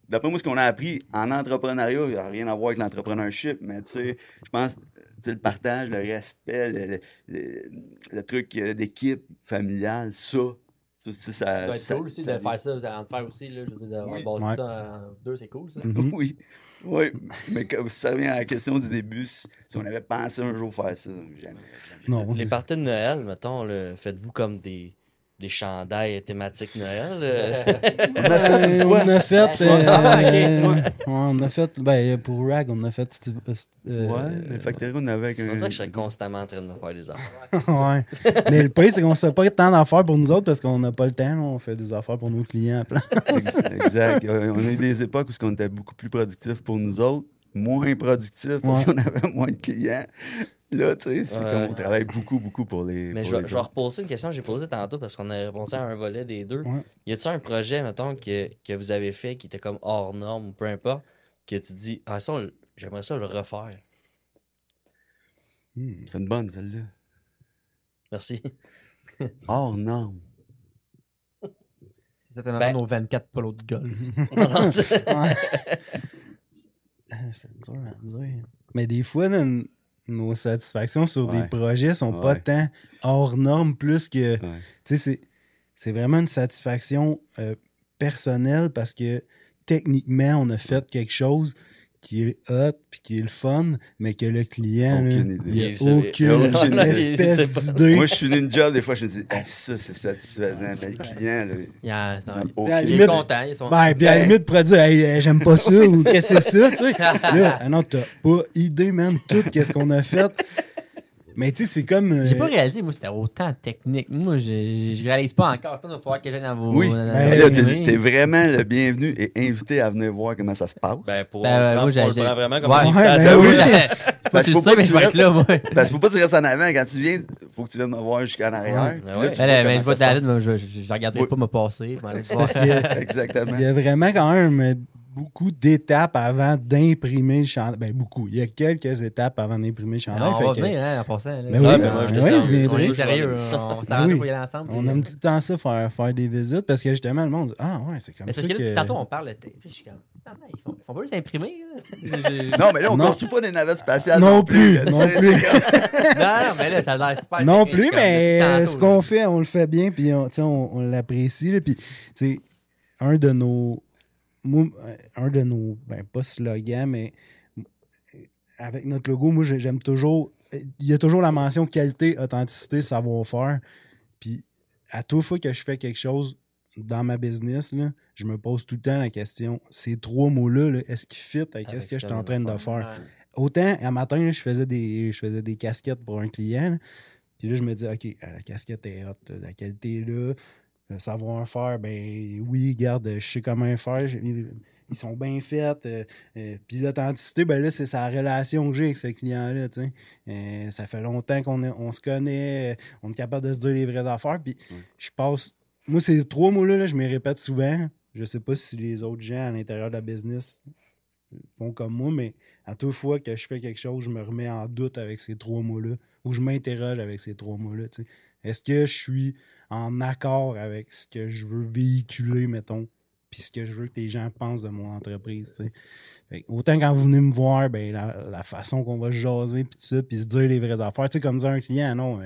d'après moi, ce qu'on a appris en entrepreneuriat, il n'y a rien à voir avec l'entrepreneurship, mais tu sais, je pense, tu sais, le partage, le respect, le truc d'équipe familiale, ça, Ça doit être cool aussi de faire ça, vous allez en faire aussi, là, je veux dire, d'avoir bâti Ouais. ça en deux, c'est cool, ça. Mhm. Oui, oui, mais comme ça revient à la question du début, si on avait pensé un jour faire ça, jamais. Non, Les c'est parties de Noël, mettons, là, faites-vous comme des chandails thématiques Noël? On a fait. Ah, ok. On a fait. Ben, pour Rag, on a fait. Ouais, mais Factory, on avait avec On un. dirait que je serais constamment en train de me faire des affaires. Ouais. Mais le pire, c'est qu'on ne se fait pas tant d'affaires pour nous autres parce qu'on n'a pas le temps. Là. On fait des affaires pour nos clients à plein. Exact. On a eu des époques où on était beaucoup plus productifs pour nous autres, moins productifs parce Ouais. qu'on avait moins de clients. Là, tu sais, c'est Ouais. comme on travaille beaucoup, beaucoup pour les. Mais pour je les vais autres. reposer une question que j'ai posée tantôt parce qu'on a répondu à un volet des deux. Ouais. Y a-t-il un projet, mettons, que vous avez fait qui était comme hors norme ou peu importe, que tu dis, ah, ça, j'aimerais ça le refaire? C'est une bonne, celle-là. Merci. Oh non. C'est certainement Ben- nos 24 polos de golf. Non, non, c'est- Ouais. C'est dur à dire. Mais des fois, nos satisfactions sur Ouais. des projets sont pas Ouais. tant hors normes, plus que. Ouais. Tu sais, c'est vraiment une satisfaction personnelle parce que techniquement, on a fait quelque chose qui est hot puis qui est le fun, mais que le client, là, Aucune idée. il a Il sait- aucune il espèce sait pas. d'idée. Moi, je suis une job, des fois, je me dis, ah, ça, c'est satisfaisant. Mais le client, là, Il, y a, il n'a Tu sais, à aucune la il est limite- content. Ils sont... Ben, puis à la limite, pour dire, hey, j'aime pas ça ou qu'est-ce que c'est ça, tu sais. Là, ah non, t'as pas idée, man, tout qu'est-ce qu'on a fait. Mais tu sais, c'est comme. J'ai pas réalisé, moi, c'était autant technique. Moi, je réalise pas encore. Je pense qu'il va falloir que j'aille dans vos. Oui, dans ben, vos là, imprimeries. t'es vraiment le bienvenu et invité à venir voir comment ça se passe. Ben, pour Ben, on moi, le j'ai- prend vraiment comme Ouais. une Ouais, invitation. ben oui. Pas Parce sur qu'il ça, faut pas mais que je tu vais être là, moi. Parce qu'il faut pas que tu restes en avant. Quand tu viens, faut que tu viennes me voir jusqu'en arrière. Puis là, ouais. tu Ben, vois mais comment je vois ça se David, passe. moi, je regarderai Oui. pas me passer. Je vais aller voir. Parce que Exactement. il y a vraiment quand même beaucoup d'étapes avant d'imprimer le chandail. Ben, beaucoup. Il y a quelques étapes avant d'imprimer le chandail. On va fait que venir, hein, en passant. là. Ben Ouais, oui, ben, moi, je ben te oui, sens- je viendrai. On est je sérieux, vais- on s'est Ben arrangé oui. pour y aller ensemble. on puis, aime tout le temps ça, faire des visites, parce que justement, le monde dit, ah ouais, c'est comme Mais ça parce que là, que... tantôt, on parle de tape. Puis je suis comme, ah, non, ils font pas juste imprimer. là. Non, mais là, on Non. construit pas des navettes spatiales. Non plus, là, tu non sais, plus. c'est comme- Non, mais là, ça a l'air super. Non technique, plus, comme mais depuis tantôt, ce qu'on là. fait, on le fait bien, puis on l'apprécie. Là, puis, tu sais, un de nos. Ben, pas slogan, mais avec notre logo, moi, j'aime toujours. Il y a toujours la mention qualité, authenticité, savoir-faire. Puis, à toute fois que je fais quelque chose dans ma business, là, je me pose tout le temps la question, ces trois mots-là, là, est-ce qu'ils fit avec ce que je suis en train de faire? Ouais. Autant, un matin, là, je faisais des casquettes pour un client. Là, puis là, je me dis, OK, la casquette est hot, la qualité est là. Le savoir-faire, ben oui, regarde, je sais comment faire. Ils sont bien faits. Puis l'authenticité, ben là, c'est sa relation que j'ai avec ce client-là. Tu sais. Ça fait longtemps qu'on se connaît. On est capable de se dire les vraies affaires. Puis je passe. Moi, ces trois mots-là, là, je me les répète souvent. Je sais pas si les autres gens à l'intérieur de la business font comme moi, mais à toute fois que je fais quelque chose, je me remets en doute avec ces trois mots-là, ou je m'interroge avec ces trois mots-là. Tu sais. Est-ce que je suis en accord avec ce que je veux véhiculer, mettons, puis ce que je veux que les gens pensent de mon entreprise, tu sais. Fait que autant quand vous venez me voir, ben la façon qu'on va jaser, puis tout ça, puis se dire les vraies affaires, tu sais, comme dire à un client, non,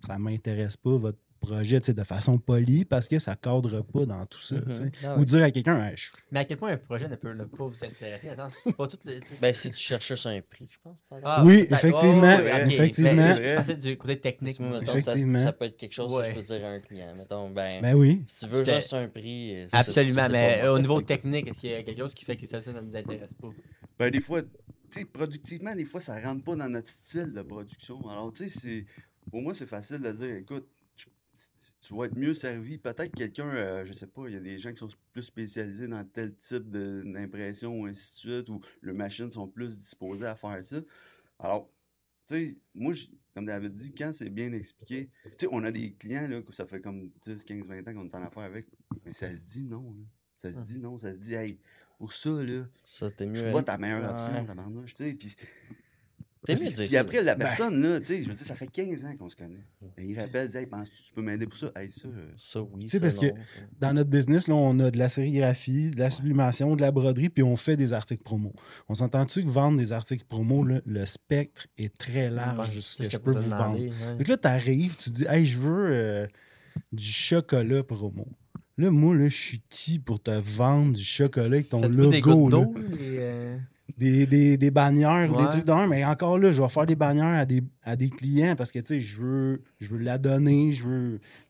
ça m'intéresse pas, votre projet, tu sais, de façon polie, parce que ça cadre pas dans tout ça, tu sais. Ah Ou ouais. dire à quelqu'un, hey, Mais à quel point un projet ne peut pas vous intéresser? Attends, c'est pas tout. Ben, si tu cherches sur un prix, je pense. par exemple. Ah, Oui, peut-être. effectivement, ok. effectivement. Mais C'est je pensais du côté technique. Parce que, moi. mettons, Effectivement. ça peut être quelque chose que Ouais. je peux dire à un client. Mettons, ben, ben oui. si tu veux C'est- juste un prix. Absolument, c'est mais pas moi. au niveau technique, est-ce qu'il y a quelque chose qui fait que ça ne nous intéresse pas? Ben, des fois, tu sais, productivement, des fois, ça rentre pas dans notre style de production. Alors, tu sais, pour moi, c'est facile de dire, écoute, tu vas être mieux servi. Peut-être que quelqu'un, je sais pas, il y a des gens qui sont plus spécialisés dans tel type d'impression ou ainsi de suite, ou les machines sont plus disposées à faire ça. Alors, tu sais, moi, comme David dit, quand c'est bien expliqué, tu sais, on a des clients, là, que ça fait comme 10, 15, 20 ans qu'on est en affaire avec, mais ça se dit non, là. Ça se dit non, ça se dit, hey, pour ça, là, Ça, t'es mieux. je suis pas ta meilleure Ouais. option, tabarnouche, tu sais. T'es mieux de dire Puis ça. après, la personne, là, tu sais, je veux dire, ça fait 15 ans qu'on se connaît. Et il rappelle, dit, hey, penses-tu que tu peux m'aider pour ça? Hey, ça, Ça, oui. Tu sais, ça, parce que non, ça. dans notre business, là, on a de la sérigraphie, de la sublimation, de la broderie, puis on fait des articles promo. On s'entend-tu que vendre des articles promo, là, le spectre est très large de ce que je peux vous vendre. Fait que là, t'arrives, tu dis, hey, je veux du chocolat promo. Là, moi, là, je suis qui pour te vendre du chocolat avec ton Faites-vous des logo, gouttes là? d'eau, Des bannières ou des Ouais. trucs d'un, mais encore là, je vais faire des bannières à des clients parce que, tu sais, je veux la donner,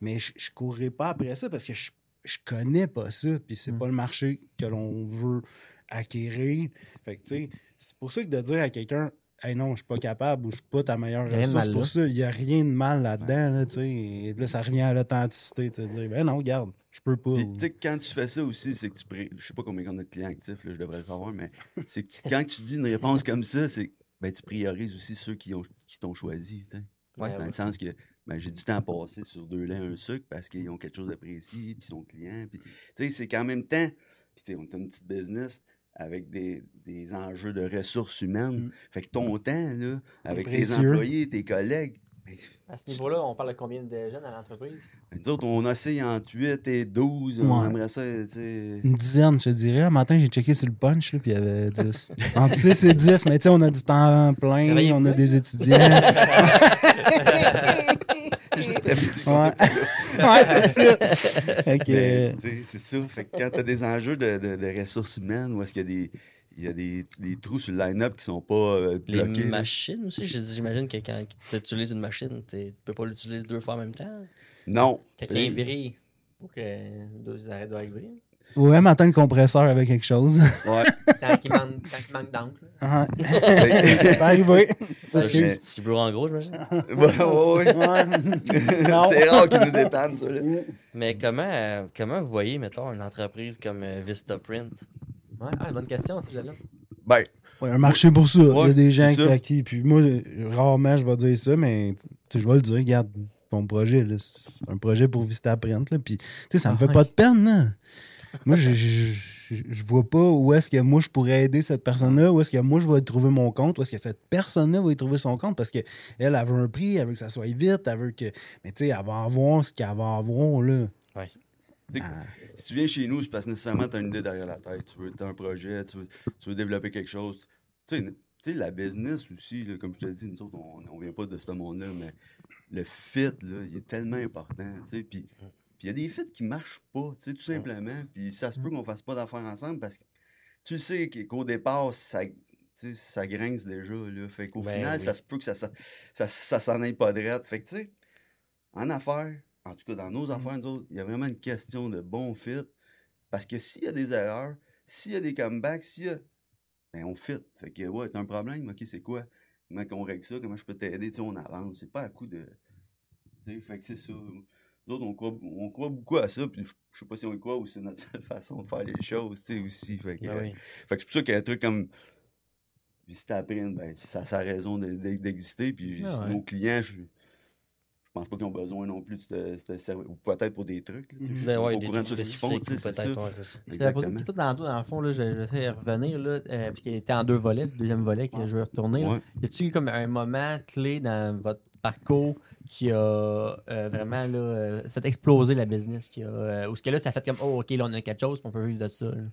mais je courrai pas après ça parce que je connais pas ça, puis c'est pas le marché que l'on veut acquérir. Fait que, tu sais, c'est pour ça que de dire à quelqu'un, hey non, je suis pas capable ou je suis pas ta meilleure Y a rien de ressource, mal pour là. ça, il y a rien de mal là-dedans, là, tu sais. Et puis là, ça revient à l'authenticité, tu sais, dire, ben non, regarde, je peux pas. puis, tu sais, quand tu fais ça aussi, c'est que je sais pas combien on a de clients actifs, là, je devrais le savoir, mais c'est que quand tu dis une réponse comme ça, c'est ben, tu priorises aussi ceux qui t'ont choisi, tu sais. Ouais, Dans le sens que ben, j'ai du temps à passer sur 2 laits, un sucre parce qu'ils ont quelque chose de précis, puis ils sont clients. Puis, tu sais, c'est qu'en même temps, puis, tu sais, on est une petite business avec des enjeux de ressources humaines. Fait que ton temps, là, avec tes précieux. employés, tes collègues, ben, À ce niveau-là, on parle de combien de jeunes à l'entreprise? nous autres, on oscille entre 8 et 12. On Ouais. aimerait ça, tu sais. Une dizaine, je te dirais. Un matin, j'ai checké sur le punch, là, puis il y avait 10. Entre 6 et 10, mais tu sais, on a du temps plein, Travaillez on a fou. des étudiants. Juste après-midi, Ouais, ouais c'est ça. Fait que, ben, tu sais, c'est ça. Fait que quand tu as des enjeux de ressources humaines, où est-ce qu'il y a des trous sur le line-up qui sont pas Les bloqués. là. machines aussi, j'imagine que quand tu utilises une machine, tu peux pas l'utiliser 2 fois en même temps. Non. Quelqu'un brille pour que deux arrêts doivent briller. ouais, matin, le compresseur avec quelque chose. Ouais. Quand il manque d'encre. là. Ah, c'est pas arrivé. Ça, Excuse. qui brûle en gros, j'imagine. Ouais. Ouais. Non. C'est rare qu'ils nous dépannent, ça. Là. Mais comment vous voyez, mettons, une entreprise comme Vistaprint? Ouais, bonne question, c'est là. Ben, Ouais, un marché pour ça. Il y a Ouais, des gens c'est ça. à qui. Puis moi, rarement, je vais dire ça, mais tu sais, je vais le dire. Regarde, ton projet, là, c'est un projet pour Vistaprint. Là, puis, tu sais, ça me fait pas de peine. Là. Moi, je vois pas où est-ce que moi, je pourrais aider cette personne-là, où est-ce que moi, je vais trouver mon compte, où est-ce que cette personne-là va y trouver son compte, parce qu'elle, elle veut un prix, elle veut que ça soit vite, elle veut que. Mais tu sais, elle va avoir ce qu'elle va avoir, là. Ouais. tu sais, si tu viens chez nous, c'est parce que nécessairement tu as une idée derrière la tête. Tu as un projet, tu veux développer quelque chose. Tu sais, la business aussi, là, comme je te dis, nous autres, on vient pas de ce monde-là, mais le fit, là, il est tellement important. Tu sais, puis il y a des fits qui marchent pas, tu sais, tout simplement. Puis ça se peut qu'on fasse pas d'affaires ensemble parce que tu sais qu'au départ, ça, tu sais, ça grince déjà. Là. Fait qu'au Ben final, oui. ça se peut que ça s'en aille pas direct. Fait que, tu sais, en affaires, en tout cas dans nos affaires, nous autres, il y a vraiment une question de bon fit. Parce que s'il y a des erreurs, s'il y a des comebacks, ben on fit. Fait que, ouais, t'as un problème, ok, c'est quoi? Comment qu'on règle ça? Comment je peux t'aider? Tu sais, on avance. C'est pas à coup de. Tu sais, fait que c'est ça. Nous autres, on croit beaucoup à ça, puis je sais pas si on y croit ou c'est notre seule façon de faire les choses, tu sais, aussi. Fait que, Ben oui. fait que c'est pour ça qu'il y a un truc comme Vistaprint, ben, ça a sa raison d'exister, puis Ah ouais. nos clients, je pense pas qu'ils ont besoin non plus de ce service, ou peut-être pour des trucs, là, tu sais, je suis Ben pas ouais, au des courant de trucs ça qu'ils font, spécifiques, tu sais, c'est peut-être, ça. ouais, c'est ça. J'avais posé une Exactement. question tantôt, dans le fond, là, j'essaie de revenir, là, puisqu'il était en 2 volets, le deuxième volet que je veux retourner. là. Ouais. Y a-t-il comme un moment clé dans votre parcours qui a vraiment là, fait exploser la business? Ou ce que là, ça fait comme, oh, OK, là, on a quelque chose, puis on peut vivre de ça. Là.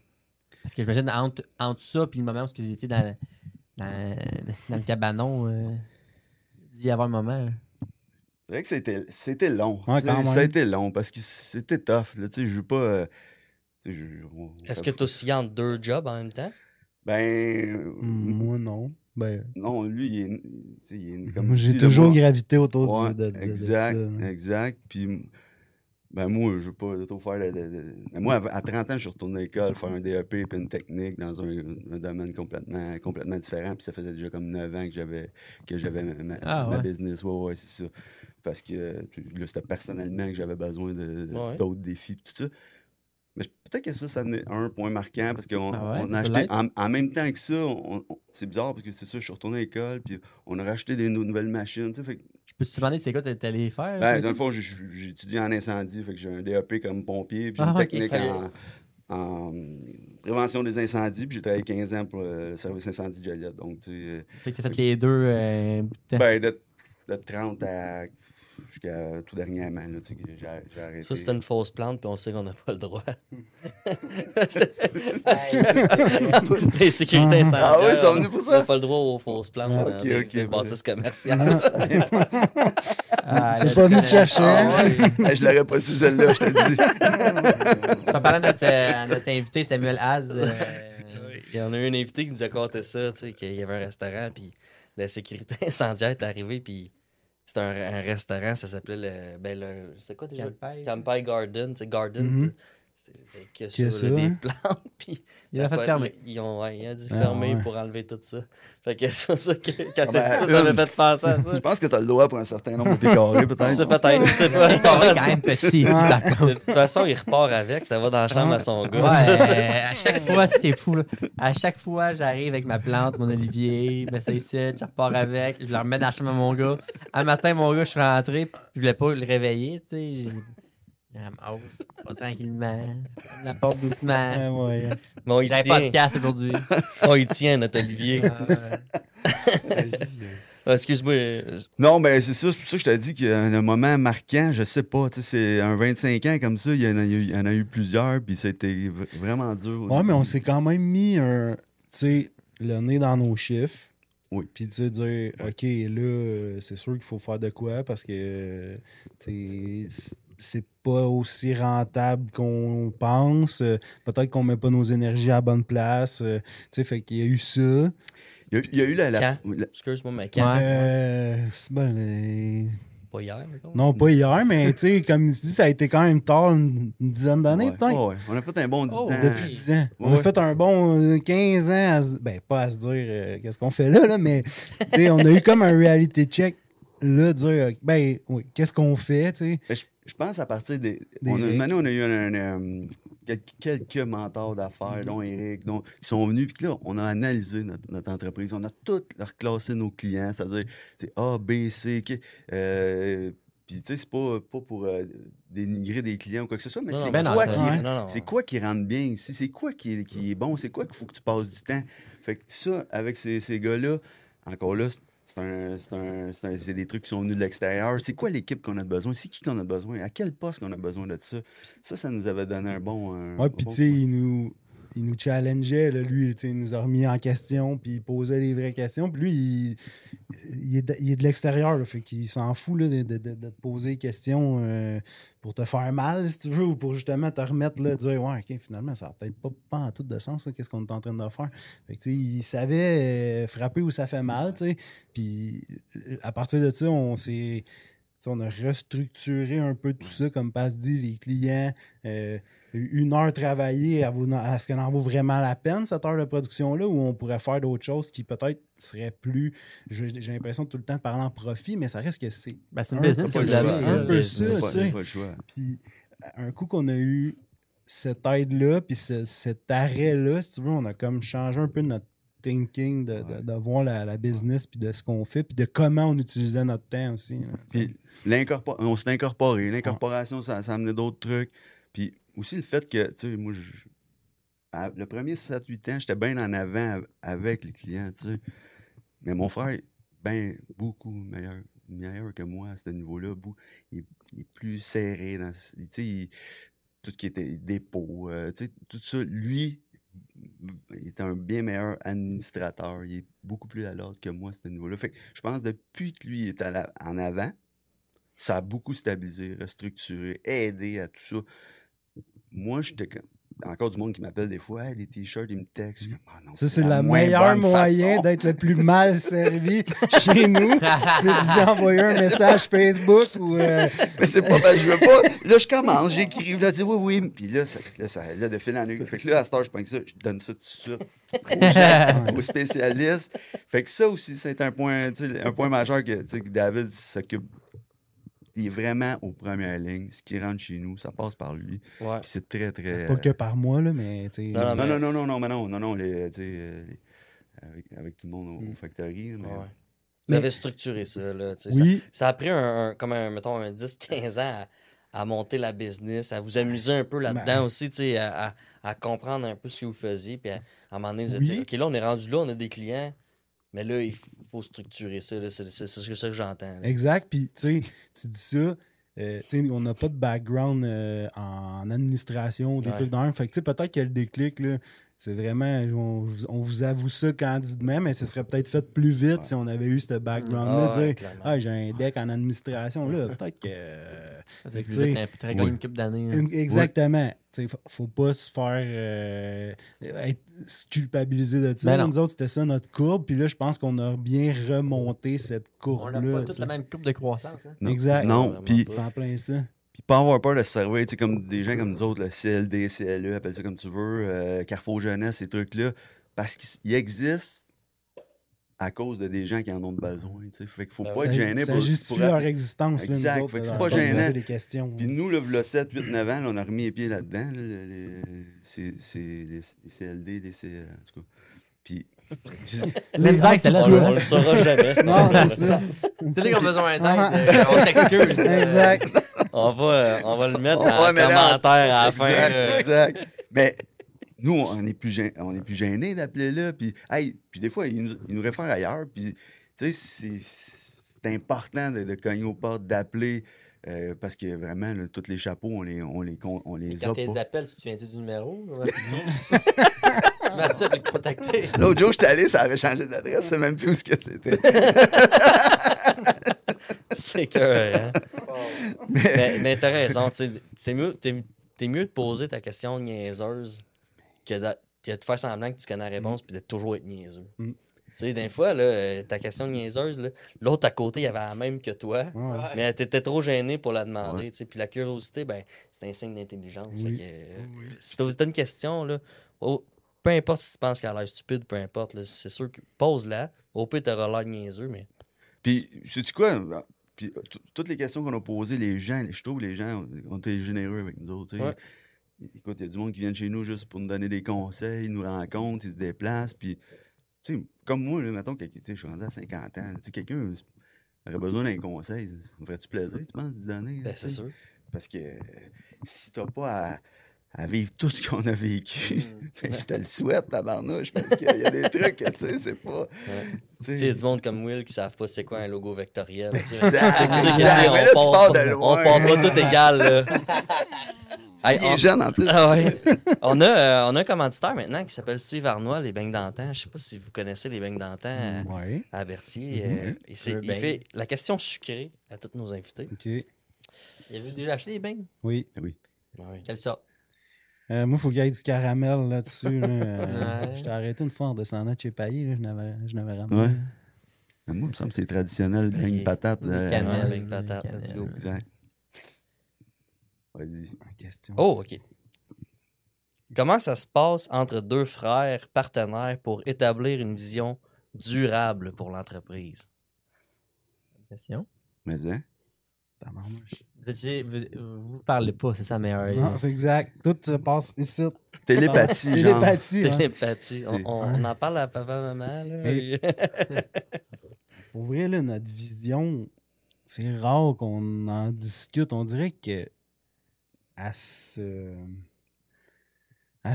Parce que j'imagine, entre ça puis le moment où vous étiez dans le cabanon, il dit y avoir un moment. là. C'est vrai que c'était long. Ouais, Tu quand sais, même. ça a été long parce que c'était tough. Là, tu sais, je veux pas. Tu sais, Est-ce que tu oscilles entre 2 jobs en même temps? Ben. Moi, non. Ben, Non, lui, tu sais, il est comme moi, je j'ai dis, toujours moi- gravité autour Ouais, de exact, ça. là. exact. Puis Ben moi, je veux pas trop faire Mais moi, à 30 ans, je suis retourné à l'école, faire un DEP et une technique dans un domaine complètement différent. Puis ça faisait déjà comme 9 ans que j'avais ma ouais. business. Ouais, c'est ça. Parce que là, c'était personnellement que j'avais besoin Ouais. d'autres défis tout ça. Mais peut-être que ça en est un point marquant parce qu'on Ah ouais, on ça a peut acheté, l'être. en même temps que ça, c'est bizarre parce que c'est ça, je suis retourné à l'école, puis on a racheté des nouvelles machines, tu sais, fait que Je peux te demander c'est quoi t'es allé faire? ben, toi, dans le tu- fond, j'ai étudié en incendie, fait que j'ai un DEP comme pompier, puis j'ai Ah, une ok. technique en prévention des incendies, puis j'ai travaillé 15 ans pour le service incendie de Joliette. Donc, tu sais, Fait que t'as fait les deux un bout de temps. ben, de 30 à jusqu'à tout dernièrement, là, tu sais, que j'ai arrêté. Ça, c'est une fausse plante, puis on sait qu'on n'a pas le droit. Les sécurités incendiaires. Ah ouais, ils sont venus pour ça? On n'a pas le droit aux fausses plantes Ah, dans ok, les ok, bâtisses commerciales. Ah, C'est là, pas tu nous de connais. chercher. Ah ouais? Je l'aurais pas su celle-là, je te dis. Tu vas parler à notre invité Samuel Haz. Il y en a eu un invité qui nous a conté ça, tu sais, qu'il y avait un restaurant, puis la sécurité incendiaire est arrivée, puis c'était un restaurant, ça s'appelait c'est quoi déjà? Campai. Campai Garden, tu sais, Garden. Mhm. Que Que ça, ça, des hein? plantes, puis Il a fait fermer. ils ont dû Ah, fermer ouais. pour enlever tout ça. Fait que c'est pour ça que quand Ah, t'as dit ça, ben, ça m'a fait penser à ça. Je pense que tu as le droit pour un certain nombre de pieds carrés, peut-être. C'est peut-être, c'est pas. Il est quand même petit ici, par contre. De toute façon, il repart avec, ça va dans la chambre à son gars. Ouais, ça, ça. à chaque fois, ça, c'est fou. Là. À chaque fois, j'arrive avec ma plante, mon olivier, je mets ça ici, je repars avec, je le remets dans la chambre à mon gars. Un matin, mon gars, je suis rentré, puis je voulais pas le réveiller, tu sais. Je ramasse, pas tranquillement, ferme la porte doucement. Ah, ouais. Bon, il J'avais pas de tient. casse aujourd'hui. Oh, il tient, notre Olivier. Ah, excuse-moi. Non, mais c'est ça, c'est pour ça que je t'ai dit qu'il y a un moment marquant, je sais pas, tu sais, c'est un 25 ans comme ça, il y en a eu plusieurs, puis c'était vraiment dur. Ouais, mais on s'est quand même mis le nez dans nos chiffres. Oui. Puis tu sais, dire, OK, là, c'est sûr qu'il faut faire de quoi parce que, c'est pas aussi rentable qu'on pense. Peut-être qu'on met pas nos énergies à la bonne place. Tu sais, fait qu'il y a eu ça. Il y a eu Quand? la- Excuse-moi, mais quand? Ouais. C'est bon, Pas hier, mettons? non, pas hier, mais tu sais, comme il se dit, ça a été quand même tard, une dizaine d'années, Ouais, peut-être. ouais. On a fait un bon 10 ans. Depuis 10 ans. On a Ouais. fait un bon 15 ans, pas à se dire qu'est-ce qu'on fait là, mais tu sais, on a eu comme un reality check, là, de dire, oui, qu'est-ce qu'on fait, tu sais. Ben, je pense à partir Des une règles. année, on a eu quelques mentors d'affaires, dont Eric, qui sont venus, puis que là, on a analysé notre entreprise. On a tout reclassé nos clients, c'est-à-dire A, B, C, puis tu sais, c'est pas pour dénigrer des clients ou quoi que ce soit, mais Non, c'est non, ben non, quoi ça- qui ouais. Non, non. c'est quoi qui rentre bien ici? C'est quoi qui est bon? C'est quoi qu'il faut que tu passes du temps? Fait que ça, avec ces gars-là, encore là, c'est des trucs qui sont venus de l'extérieur. C'est quoi l'équipe qu'on a besoin? C'est qui qu'on a besoin? À quel poste qu'on a besoin de ça? Ça nous avait donné un bon... Ouais, puis bon tu sais, point. il nous challengeait, là, lui, tu sais, il nous a remis en question, puis il posait les vraies questions. Puis lui, il est de l'extérieur, là, fait qu'il s'en fout là, de te poser des questions pour te faire mal, si tu veux, ou pour justement te remettre, là, dire, ouais, OK, finalement, ça n'a peut-être pas en tout de sens, ça, qu'est-ce qu'on est en train de faire. Fait que, tu sais, il savait frapper où ça fait mal, tu sais. Puis à partir de ça, on a restructuré un peu tout ça, comme Passe dit, les clients, une heure travaillée, est-ce qu'elle en vaut vraiment la peine, cette heure de production-là, ou on pourrait faire d'autres choses qui peut-être seraient plus... J'ai l'impression de tout le temps parler en profit, mais ça reste que c'est Ben, c'est une Un business peu que vous ça, avez. un là. peu ça, On n'a tu sais. pas le choix. Puis un coup qu'on a eu cette aide-là, puis cet arrêt-là, si tu veux, on a comme changé un peu notre thinking de voir la business, puis de ce qu'on fait, puis de comment on utilisait notre temps aussi. Là, tu sais. Puis on s'est incorporé. L'incorporation, ça a amené d'autres trucs. Puis aussi le fait que, tu sais, moi, le premier 7-8 ans, j'étais bien en avant avec les clients, tu sais. Mais mon frère, ben beaucoup meilleur que moi à ce niveau-là. Il est plus serré dans, tu sais, tout ce qui était dépôt, tu sais, tout ça. Lui, il est un bien meilleur administrateur. Il est beaucoup plus à l'ordre que moi à ce niveau-là. Fait que je pense que depuis que lui est en avant, ça a beaucoup stabilisé, restructuré, aidé à tout ça. Moi, encore du monde qui m'appelle des fois, hey, des t-shirts, ils me textent. Je suis comme, ah non, Ça, c'est la le moins meilleur bonne moyen façon. d'être le plus mal servi chez nous. C'est de vous envoyer un message Facebook ou. Mais c'est pas parce que je veux pas. Là, je commence, j'écris, là, je dis oui. Puis là, là, de fil en aiguille. Fait que là, à cette heure, je prends ça, je donne ça tout de suite aux gens, aux spécialistes. Fait que ça aussi, c'est un point majeur que David s'occupe. Il est vraiment aux premières lignes. Ce qui rentre chez nous, ça passe par lui. Ouais. Puis c'est très, très. Pas que par moi, là, mais. tu sais, Non, mais- Non, avec tout le monde au factory. Mais... Ouais. Vous Mais- avez structuré ça, là. Tu sais, Oui. ça a pris mettons, un 10-15 ans à monter la business, à vous amuser un peu là-dedans Ben. aussi, tu sais, à comprendre un peu ce que vous faisiez. Puis à un moment donné, vous êtes Oui. dit, OK, là, on est rendu là, on a des clients, mais là, il faut structurer ça. Là, c'est ça que j'entends. Là. Exact. Puis, tu sais, tu dis ça. Tu sais, on n'a pas de background en administration ou des Ouais. trucs d'un. Fait que, tu sais, peut-être que le déclic, là, c'est vraiment. On vous avoue ça candidement, mais ce serait peut-être fait plus vite si on avait eu ce background-là. Ah, ouais, dire, clairement. j'ai un deck en administration, là. Peut-être que. Ça Fait fait que, plus tu sais, vite, un peu très gagné une couple d'années. là. Exactement. Tu sais, faut pas se faire être culpabiliser de ça. Ben non. Nous autres, c'était ça notre courbe. Puis là, je pense qu'on a bien remonté cette On courbe-là. n'a pas tu toute sais. la même coupe de croissance. Hein? Non, Exact. Non, Vraiment puis C'est en plein ça. pas avoir peur de se servir, tu sais, comme des gens comme nous autres, le CLD, CLE, appelle ça comme tu veux, Carrefour Jeunesse, ces trucs-là, parce qu'ils existent à cause de des gens qui en ont besoin, tu sais. Fait qu'il faut Ben pas oui. être gêné Ça pour... justifie pour- leur existence. Là, Exact. nous autres, Fait que c'est là, pas leur gênant. poser des questions. Puis nous, là, 7, 8, 9 ans, là, on a remis les pieds là-dedans, là, c'est les CLD, les C... En tout cas. Puis... Même Les- temps que celle-là, On, on le saura jamais. c'est Non, pas c'est vrai. ça. c'est lui qui a besoin Ah. d'aide. On s'excuse. Exact. On va le mettre Ouais, en mais là, commentaire à la fin. Exact, là. exact. Mais nous, on est plus gênés d'appeler là. Puis, puis des fois, ils nous réfèrent ailleurs. Puis, tu sais, c'est important de cogner aux portes, d'appeler. Parce que vraiment, là, tous les chapeaux, on les Quand a tu les pas. appelles, tu te souviens-tu du numéro? Tu m'as dit de le contacter. L'autre jour, j'étais allé, ça avait changé d'adresse. C'est même plus où ce que c'était. C'est que. Hein? Mais t'as raison. tu sais, t'es mieux de poser ta question niaiseuse que de faire semblant que tu connais la réponse puis de toujours être niaiseux. Mm. Tu sais, des fois, là, ta question niaiseuse, là, l'autre à côté, il avait la même que toi, Ouais. mais t'étais trop gêné pour la demander. Ouais. tu sais. Puis la curiosité, ben, c'est un signe d'intelligence. Oui. Fait que, si t'as une question, là, peu importe si tu penses qu'elle a l'air stupide, peu importe, là, c'est sûr que pose-la. Au pire, t'auras l'air niaiseux, mais. Puis, sais-tu quoi? Puis, toutes les questions qu'on a posées, les gens, je trouve les gens ont été généreux avec nous autres. tu sais. Ouais. Écoute, il y a du monde qui vient chez nous juste pour nous donner des conseils, ils nous rencontrent, ils se déplacent. Puis, tu sais, comme moi, là, mettons que je suis rendu à 50 ans. Tu sais, quelqu'un aurait besoin d'un conseil. Ça me ferait-tu plaisir, tu penses, d'y donner? Ben, tu c'est sais? sûr. Parce que si t'as pas à vivre tout ce qu'on a vécu, ben, je te le souhaite, tabarnouche, parce qu'il y a des trucs, tu sais, c'est pas... Tu sais, il y a du monde comme Will qui savent pas c'est quoi un logo vectoriel. tu sais. Exact, Fait que tu sais, exact. Mais là, tu pars de On loin. part pas tout égal, là. Hey, Il est jeune, en plus. Ah ouais. on a un commanditaire maintenant qui s'appelle Steve Arnois, les beignes d'antan. Je sais pas si vous connaissez les beignes d'antan Ouais. à Berthier. Et Le il beign. fait la question sucrée à tous nos invités. OK. Il avait déjà acheté les beignes? Oui. Ouais. Quelle sorte? Moi, il faut qu'il y ait du caramel là-dessus. Là. Ouais. Je t'ai arrêté une fois en descendant de chez Pailly. Là. Je n'avais ramené. Ouais. Mais moi, il me semble que c'est traditionnel, Ben, beignes patates. cannelle. Beignes patates, let's go. Exact. Vas-y. Question. Oh, OK. Comment ça se passe entre deux frères partenaires pour établir une vision durable pour l'entreprise? Question. Mais hein? Tabarnouche. Vous parlez pas, c'est ça la meilleure. Non, c'est exact. Tout se passe ici. Télépathie, genre. Télépathie. hein. Télépathie. C'est- On en parle à papa, maman. Là. Et- Pour vrai, là, notre vision, c'est rare qu'on en discute. On dirait que elle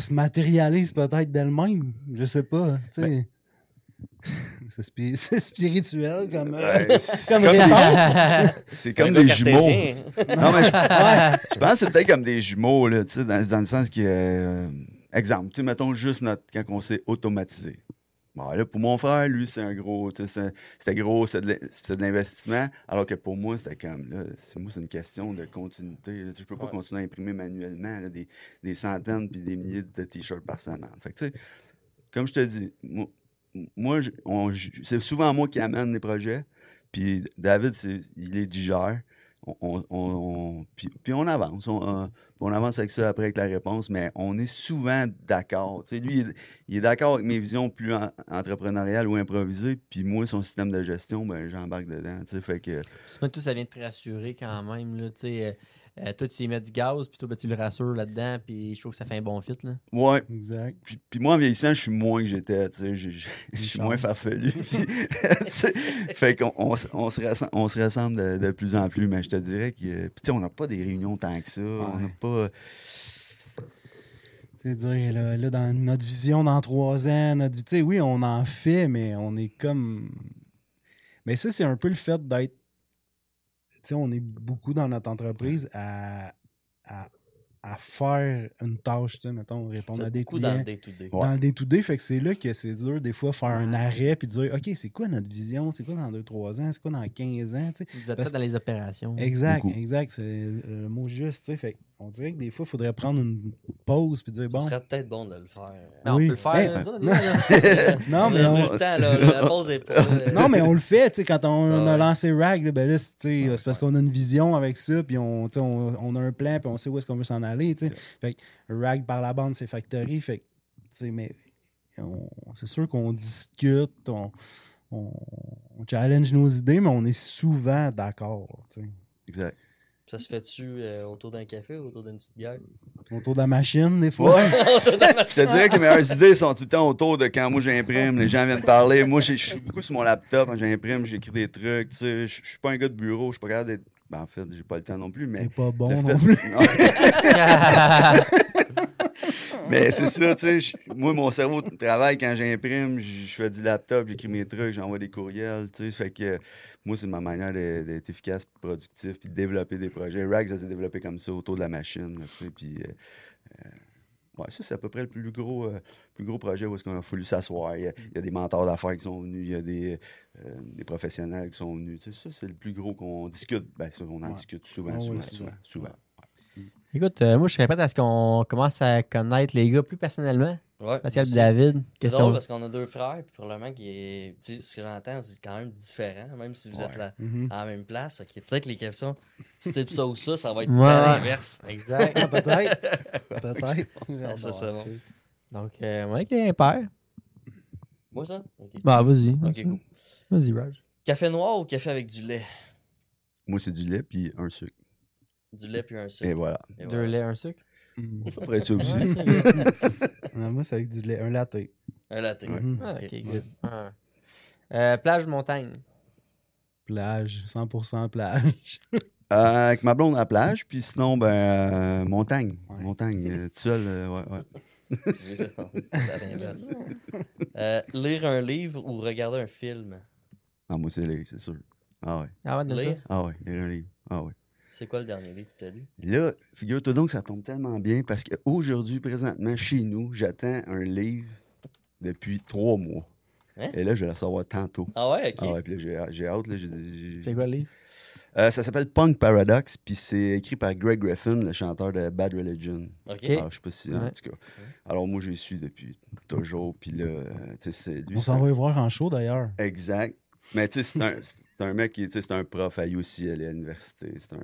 se matérialise peut-être d'elle-même. Je sais pas. Tu sais. C'est spirituel comme, Ouais, c'est comme comme des- réponse. C'est comme Un des gars jumeaux. cartésien. Non, mais je pense que c'est peut-être comme des jumeaux, là, tu sais, dans le sens que, exemple, tu sais, mettons juste quand on s'est automatisé. Bon, là, pour mon frère, lui, c'est un gros. C'était gros, c'était de l'investissement. Alors que pour moi, c'était comme. Là, c'est une question de continuité. Là. Je peux pas continuer à imprimer manuellement là, des centaines puis des milliers de t-shirts par semaine. Fait que, tu sais, comme je te dis, c'est souvent moi qui amène les projets. Puis David, il les digère. Puis on avance. On avance avec ça après avec la réponse, mais on est souvent d'accord. Tu sais, lui, il est d'accord avec mes visions plus entrepreneuriales ou improvisées, puis moi, son système de gestion, ben j'embarque dedans. Tu sais, fait que... C'est tout ça vient de te rassurer quand même. Là, tu sais, toi, tu y mets du gaz, puis toi, ben, tu le rassures là-dedans, puis je trouve que ça fait un bon fit. Là. Ouais. Exact. Puis moi, en vieillissant, je suis moins que j'étais. Tu sais, je suis moins farfelu. Puis, tu sais, fait qu'on on se ressemble de plus en plus, mais je te dirais que... Puis tu sais, on n'a pas des réunions tant que ça. On n'a pas... C'est dire, là, dans notre vision dans 3 ans, tu sais, oui, on en fait, mais on est comme... Mais ça, c'est un peu le fait d'être... Tu sais, on est beaucoup dans notre entreprise à faire une tâche, tu sais, mettons, répondre à des beaucoup clients. dans le day-to-day. Dans le day-to-day, fait que c'est là que c'est dur, des fois, faire un arrêt puis dire, OK, c'est quoi notre vision? C'est quoi dans 2-3 ans? C'est quoi dans 15 ans? Tu sais? Vous êtes peut-être dans les opérations. Exact, Beaucoup. exact. C'est le mot juste, tu sais. Fait on dirait que des fois, il faudrait prendre une pause puis dire, bon... Ce serait peut-être bon de le faire. Mais Oui. on peut le faire. Ben, là. Non, mais on a on... le temps, là, la pause est pas... Non, mais on le fait, tu sais, quand on a Ouais. lancé RAG, là, ben là, c'est parce qu'on a une vision avec ça, puis on a un plan, puis on sait où est-ce qu'on veut s'en aller, tu sais. Fait que RAG par la bande, c'est Factory, fait que, tu sais, mais c'est sûr qu'on discute, on challenge nos idées, mais on est souvent d'accord, tu sais. Exact. Ça se fait-tu autour d'un café ou autour d'une petite bière? Autour de la machine, des fois. Ouais. Je te dirais que les meilleures idées sont tout le temps autour de quand moi j'imprime, les gens viennent parler. Moi, je suis beaucoup sur mon laptop quand j'imprime, j'écris des trucs. Tu sais, je suis pas un gars de bureau, je suis pas capable d'être. Ben, en fait, j'ai pas le temps non plus, mais. C'est pas bon le non fait- plus. Non. Mais c'est ça, tu sais. Moi, mon cerveau travaille quand j'imprime, je fais du laptop, j'écris mes trucs, j'envoie des courriels, tu sais. Fait que moi, c'est ma manière d'être efficace, productif, puis de développer des projets. Rags, ça s'est développé comme ça autour de la machine, là, tu sais. Puis, ouais, ça, c'est à peu près le plus gros projet où est-ce qu'on a voulu s'asseoir. Il y a des mentors d'affaires qui sont venus, il y a des professionnels qui sont venus. Tu sais, ça, c'est le plus gros qu'on discute. Ben, ça, on en discute souvent, Ah oui, souvent. Écoute, moi, je serais prêt à ce qu'on commence à connaître les gars plus personnellement. Ouais. Pascal et aussi. David, C'est question. drôle parce qu'on a 2 frères, puis probablement qui est. Tu sais, ce que j'entends, vous êtes quand même différents, même si vous êtes là, Mhm. à la même place. Ok, peut-être que les questions, si c'est ça ou ça va être Ouais. à l'inverse. Exact. Ah, peut-être. Peut-être. Ah, ça, c'est bon. Donc, on va avec les impairs. Moi, ça? Ok. Bah, vas-y. Ok, cool. Vas-y, Raj. Café noir ou café avec du lait? Moi, c'est du lait puis un sucre. Du lait puis un sucre. Et voilà. Et 2 voilà. laits, un sucre. Mhm. Après ça aussi. Ah, moi, c'est avec du lait, un latte. Un latte. Mhm. Ah, ok, Ok. good. Plage, montagne. Plage, 100% plage. Avec ma blonde à la plage, puis sinon, ben, montagne. Ouais. Montagne, tout seul, ouais. À l'inverse. Lire un livre ou regarder un film? Ah, moi, c'est lire, c'est sûr. Ah ouais. Ah, ouais, de ça. Lire? Ah ouais, lire un livre. Ah ouais. C'est quoi le dernier livre que tu as lu? Là, figure-toi donc que ça tombe tellement bien parce qu'aujourd'hui, présentement, chez nous, j'attends un livre depuis 3 mois. Hein? Et là, je vais le recevoir tantôt. Ah ouais, ok. Ah ouais, puis là, j'ai hâte. Là, C'est quoi le livre? Ça s'appelle Punk Paradox, puis c'est écrit par Greg Griffin, le chanteur de Bad Religion. Ok. Alors, je sais pas si, en Ouais. tout cas. Alors, moi, je le suis depuis toujours, puis là, tu sais, lui, On c'est s'en va y voir en show, d'ailleurs. Exact. Mais tu sais, c'est un mec qui, tu sais, c'est un prof à UCL à l'université. C'est un...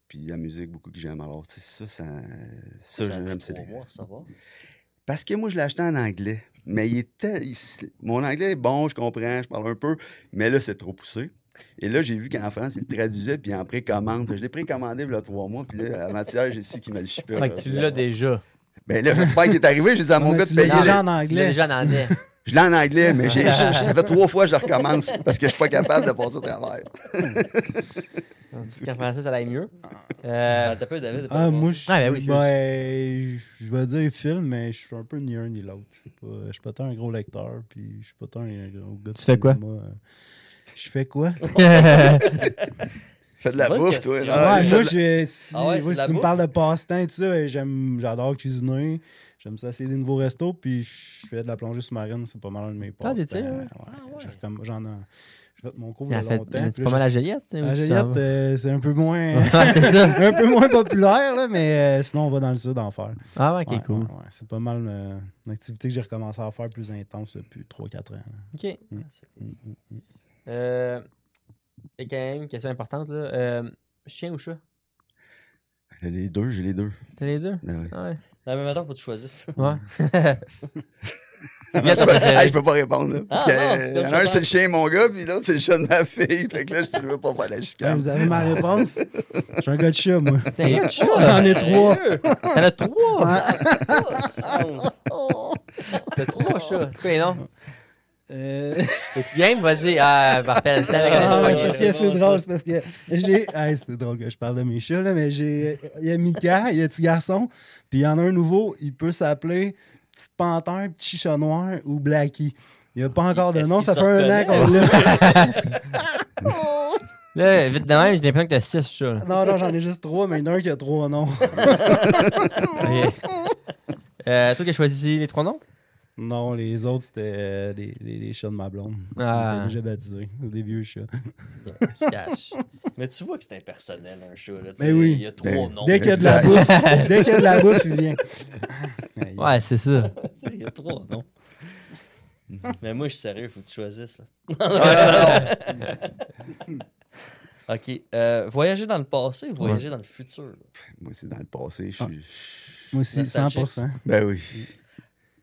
Puis la musique, beaucoup que j'aime. Alors, tu sais, ça Ça a j'aime pris ces 3 livres. mois, ça va. Parce que moi, je l'ai acheté en anglais. Mais mon anglais est bon, je comprends, je parle un peu. Mais là, c'est trop poussé. Et là, j'ai vu qu'en France, il le traduisait, puis en précommande. Fait que je l'ai précommandé il y a 3 mois, puis là, à matière, j'ai su qu'il me le shippait. Fait que tu l'as déjà. Ben là, j'espère qu'il est arrivé. J'ai dit à mon Mais gars de tu l'as payer. déjà en Tu l'as anglais. déjà en anglais. Je l'ai en anglais, mais ça fait 3 fois que je le recommence parce que je suis pas capable de passer au travers. Quand français, ça aille mieux. T'as pas eu David? Ah, moi, je Ah, ben oui, je vais dire film, mais je suis un peu ni un ni l'autre. Je suis pas tant un gros lecteur, puis je suis pas tant un gros gars de Tu fais quoi? cinéma. Je fais quoi? Fais de la C'est une bonne bouffe, toi. question. là. Ouais, Fais moi, de la- si, Ah ouais, ouais, c'est de si la tu me bouffe? parles de passe-temps et tout ça, j'adore cuisiner. J'aime ça essayer des nouveaux restos, puis je fais de la plongée sous-marine, c'est pas mal un de mes Ah, passe-temps. tu sais, ouais. J'en ai fait mon cours il y Il a a fait longtemps. puis pas là, mal à Joliette. à Joliette, c'est un peu moins Ouais, c'est ça. un peu moins populaire, là, mais sinon, on va dans le sud en faire. Ah ouais, ok, Ouais, cool. ouais, c'est pas mal une activité que j'ai recommencé à faire plus intense depuis 3-4 ans. Là. Ok. C'est cool. Et quand même, une question importante, là. Chien ou chat? J'ai les deux. T'as les deux? Ah ouais. Ah ouais. Non, mais maintenant, faut que tu choisisses. Ouais. Je bien ton préféré. peux pas répondre. Là, parce Ah, que, non, c'est y en a un, c'est le chien, mon gars, puis l'autre, c'est le chat de ma fille. Fait que là, je veux pas faire la Ouais, chicane. vous avez ma réponse? Je suis un gars de chat, moi. T'es un J'en ai 3. T'en as 3? Pas de sens. T'as 3 chats. Quoi, les noms? Euh... Es-tu game? Vas-y. Ah, parfait. C'est avec Ah, les ouais, deux. c'est parce que c'est drôle, c'est parce que j'ai. Hey, c'est drôle que je parle de mes chats, là, mais j'ai. Il y a Mika, il y a Petit Garçon, puis il y en a un nouveau, il peut s'appeler Petite Panthère, Petit Chat Noir ou Blackie. Il n'y a pas encore de Est-ce nom, qu'il ça se fait un an qu'on l'a. Là, vite de même, j'ai l'impression que t'as 6 chats. là. Non, j'en ai juste 3, mais il y en a un qui a 3 noms. Ok. Toi qui as choisi les 3 noms? Non, les autres, c'était les chats de ma blonde. Ah. Ils étaient déjà baptisés. C'est des vieux chats. Je cache. Mais tu vois que c'est impersonnel, un chat. Là, tu Mais sais, oui. Il y a 3 Ben, noms. Dès qu'il y a de la Exact. bouffe, dès qu'il y a de la bouffe, il vient. Ouais, c'est ça. Tu sais, il y a 3 noms. Mais moi, je suis sérieux, il faut que tu choisisses. Là. OK. Voyager dans le passé ou voyager dans le futur? Moi, c'est dans le passé. Je suis. Moi aussi, Nostalgique. 100%. Ben oui.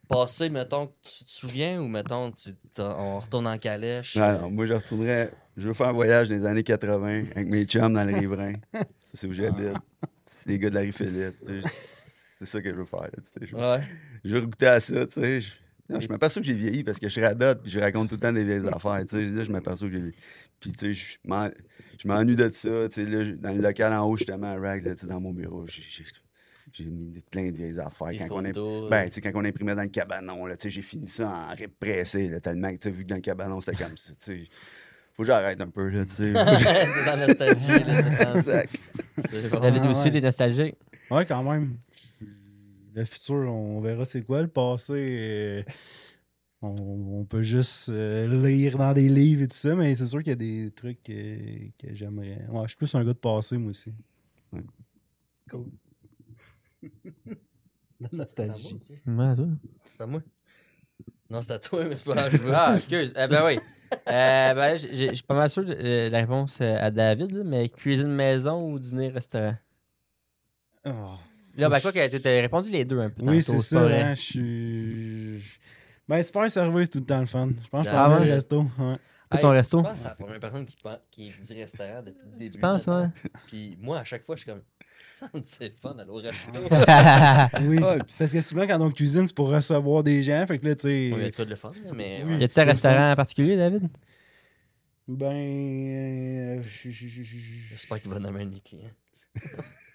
Passé, mettons, que tu te souviens ou mettons, on retourne en calèche? Non, moi, je retournerais. Je veux faire un voyage dans les années 80 avec mes chums dans le riverain. Ça, c'est où j'habite. C'est les gars de la Rue-Philippe. Tu sais, c'est ça que je veux faire. Tu sais. Ouais. Je veux goûter à ça. Tu sais. Non, je m'aperçois que j'ai vieilli parce que je radote puis je raconte tout le temps des vieilles affaires. Tu sais. Là, je m'aperçois que j'ai vieilli. Puis, tu sais, je m'ennuie de ça. Tu sais, là, dans le local en haut, justement, à Rag, là, tu sais, dans mon bureau, j'ai mis plein de vieilles affaires. Des Quand photos. ben, tu sais, quand on imprimait dans le cabanon, là, tu sais, j'ai fini ça en rip pressé, là, tellement que, tu sais, vu que dans le cabanon, c'était comme ça, tu sais. Faut que j'arrête un peu, là, tu sais. Dans la nostalgie, là, c'est comme ça. Exact. C'est bon. David Ah, aussi, ouais. t'es nostalgique. Ouais, quand même. Le futur, on verra c'est quoi. Le passé, on peut juste lire dans des livres et tout ça, mais c'est sûr qu'il y a des trucs que j'aimerais. Ouais, je suis plus un gars de passé, moi aussi. Ouais. Cool. La nostalgie. Ouais, toi. C'est à moi? Non, c'est à toi, mais c'est pas grave. Ah, excuse. Ben oui. Ben, je suis pas mal sûr de la réponse à David, là, mais cuisine maison ou dîner restaurant? Oh. Là, ben quoi que t'as répondu les deux un peu. Oui, tantôt, c'est pas ça. vrai. Hein, je suis. Ben, super service tout le temps le fun. Je pense que je Ah pense ouais? au resto. Ouais. Pour ton resto? Je pense que c'est la première personne qui dit restaurant depuis le début. Tu penses, mettons. ouais? Puis moi, à chaque fois, je suis comme, ça me dit c'est fun d'aller au resto. Oui. Ah, Parce que souvent, quand on cuisine, c'est pour recevoir des gens. Fait que là, tu sais. Il y a de quoi de le fun, là, mais. Oui. ouais. Y a-tu un restaurant en particulier, David? Ben. J'espère qu'il va nommer un de mes clients.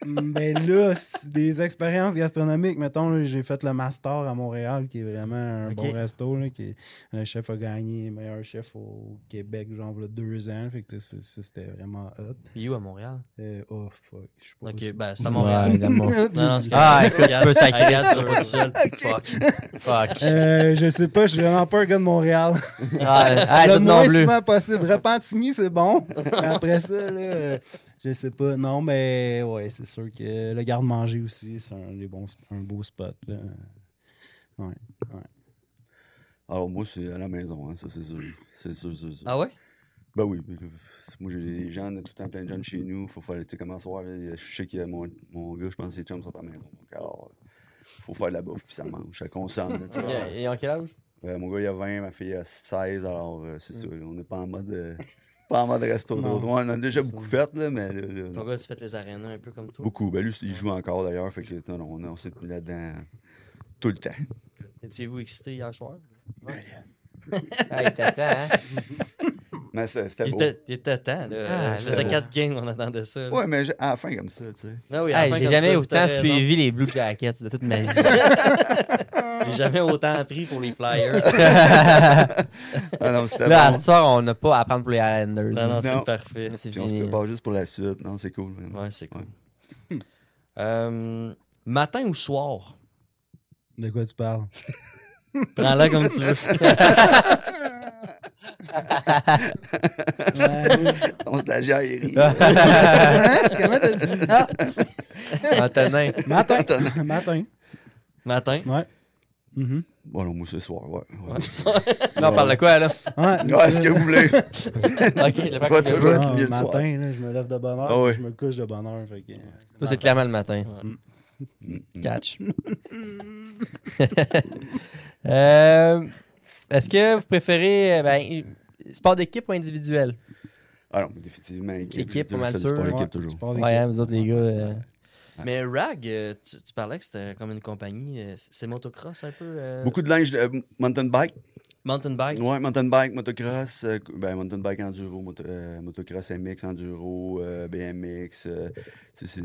Ben là, c'est des expériences gastronomiques. Mettons, là, j'ai fait le Master à Montréal, qui est vraiment un Ok. bon resto. Là, le chef a gagné meilleur chef au Québec, genre, il y a 2 ans. Fait que tu sais, c'était vraiment hot. Il est où à Montréal? Oh, fuck. Je sais pas. Ok, ben c'est à Montréal. Ouais, dans mon- Non, non, c'est Ah, correct. écoute, tu peux sacrer. Regarde, tu vas pas tout seul. Fuck. Fuck. Je sais pas, je suis vraiment pas un gars de Montréal. Ah, Le tout non moins plus. souvent possible. Repentigny, c'est bon. Après ça, là, je sais pas. Non, mais ouais, c'est sûr que le garde-manger aussi, c'est un beau spot. Là. Ouais. Alors, moi, c'est à la maison, hein, ça, c'est sûr. C'est sûr. Ah ouais? Ben oui. Moi, j'ai des gens, tout le temps plein de jeunes chez nous. Faut faire, tu sais, comme ce soir, là, je sais que mon gars, je pense que ses chums sont à la maison. Donc, alors, faut faire de la bouffe, puis ça mange, ça consomme. Là, tu sais. Et en quel âge? Mon gars, il a 20, ma fille a 16, alors c'est ça. Là, on n'est pas en mode. Pas en mode resto Non, d'autres. On en a déjà c'est beaucoup ça. fait, là, mais là, Ton gars, tu fais les arénas un peu comme toi? beaucoup. Ben lui, il joue encore d'ailleurs, fait que non, on s'est mis là-dedans tout le temps. Étiez-vous excité hier soir? Ah, il t'attend, hein? Mais c'était Il beau. était temps, là. Ah, Je c'était faisais beau. 4 games, on attendait ça. là. Ouais, mais à la fin, comme ça, tu sais. Ah oui, à la Hey, fin, j'ai comme jamais ça, autant t'as raison. suivi les Blue Jackets de toute ma vie. J'ai jamais autant appris pour les Flyers. Ah non, c'était Là, à bon. ce soir, on n'a pas à prendre pour les Islanders. Non, non, Non. c'est parfait. C'est Puis on se fini. prépare juste pour la suite. Non, c'est cool. vraiment. Ouais, c'est cool. Matin ou soir? De quoi tu parles? Prends-la comme tu veux. On se stagiaire, il rit. Comment t'as dit? Antonin. Matin. Matin. Ouais. Mhm. Bon, non, moi, ce soir, ouais. Non, on parle de quoi, là? Ouais, Ouais, ce que vous voulez. Ok, j'ai Je pas vois compris. toujours être Ah, mieux le matin, soir. là, je me lève de bonne heure, Ah ouais. je me couche de bonne heure. Fait que, Toi, c'est clairement le matin. Catch. Est-ce que vous préférez sport d'équipe ou individuel? Ah non, définitivement, équipe. Équipe, J'ai pas mal fait du sûr. sport d'équipe Ouais, toujours. sport d'équipe. Ouais, hein, vous autres, les gars. Mais Rag, tu parlais que c'était comme une compagnie. C'est motocross un peu? Beaucoup de linge de mountain bike. Mountain bike? Ouais, mountain bike, motocross, mountain bike enduro, motocross MX, enduro, BMX.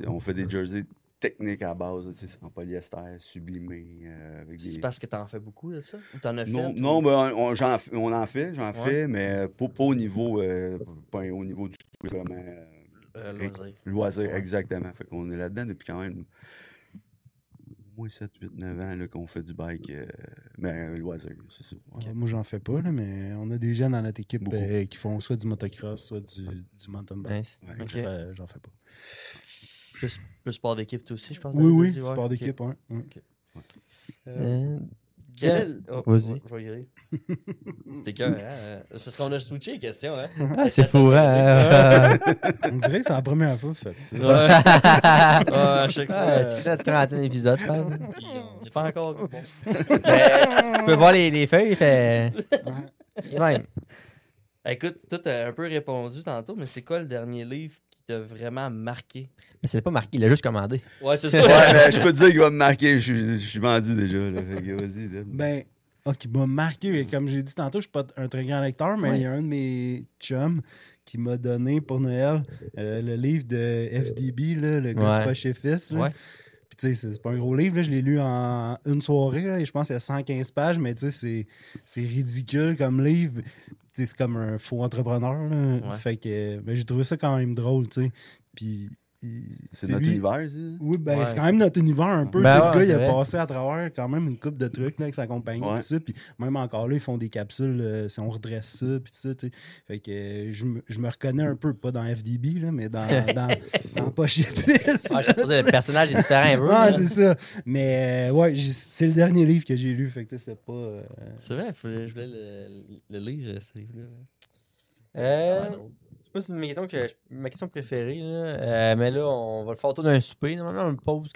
On fait des jerseys techniques à base, en polyester, sublimé. Avec C'est des... parce que t'en fais beaucoup de ça? Ou t'en as fait? Non, on en fait, mais pas au niveau, pas au niveau du tout, vraiment. Loisir. Loisir, Ouais. exactement. Fait qu'on est là-dedans depuis quand même au moins 7, 8, 9 ans là, qu'on fait du bike. Loisir, c'est ça. Ouais. Moi, j'en fais pas, là, mais on a des jeunes dans notre équipe Beaucoup. qui font soit du motocross, soit du mountain bike. Nice. Ouais. Ok. J'en fais pas. Plus sport d'équipe, toi aussi, je pense. Oui, t'avais dit, sport ok. d'équipe, ouais. Quel est le- oh, Vas-y. Je vais y aller. C'était cœur, hein? C'est parce qu'on a switché les questions, hein? Ah, c'est fou, hein? On dirait que c'est la première fois, fait. Ça. Ouais. À chaque fois. Ouais, c'est peut-être 30e épisode, je pense. On n'est pas encore bon. Tu peux voir les feuilles, il fait. Même. Écoute, toi, t'as un peu répondu tantôt, mais c'est quoi le dernier livre qui t'a vraiment marqué? Mais c'est pas marqué, il l'a juste commandé. Ouais, c'est ça. Ouais, mais je peux te dire qu'il va me marquer. Je suis vendu déjà. Là. Fait que vas-y, Deb. Ben, qui m'a marqué. Comme j'ai dit tantôt, je suis pas un très grand lecteur, mais Ouais. il y a un de mes chums qui m'a donné pour Noël le livre de FDB, là, le gars Ouais. de Poche et Fils. là. Ouais. Puis tu sais, c'est pas un gros livre, là, je l'ai lu en une soirée, là, et je pense qu'il y a 115 pages, mais tu sais, c'est ridicule comme livre. Tu sais, c'est comme un faux entrepreneur. Là. Ouais. Fait que mais j'ai trouvé ça quand même drôle, tu sais. Puis C'est tu sais, notre lui- univers, ça. Oui, ben Ouais. c'est quand même notre univers un peu. Ben Tu sais, ouais, le gars, il c'est a vrai. passé à travers quand même une couple de trucs là, avec sa compagnie. Ouais. Tout ça, puis même encore là, ils font des capsules si on redresse ça. Puis tout ça, tu sais. Fait que je me reconnais un peu, pas dans FDB, là, mais dans Poche et Fils. Ah, je suppose que le personnage est différent un peu. Ah, là. c'est ça. Mais ouais, c'est le dernier livre que j'ai lu. Fait que tu sais, c'est pas. C'est vrai, je voulais le lire, ce livre-là. Je sais pas si c'est ma question préférée, là. Mais là, on va le faire autour d'un souper. Normalement, on le pose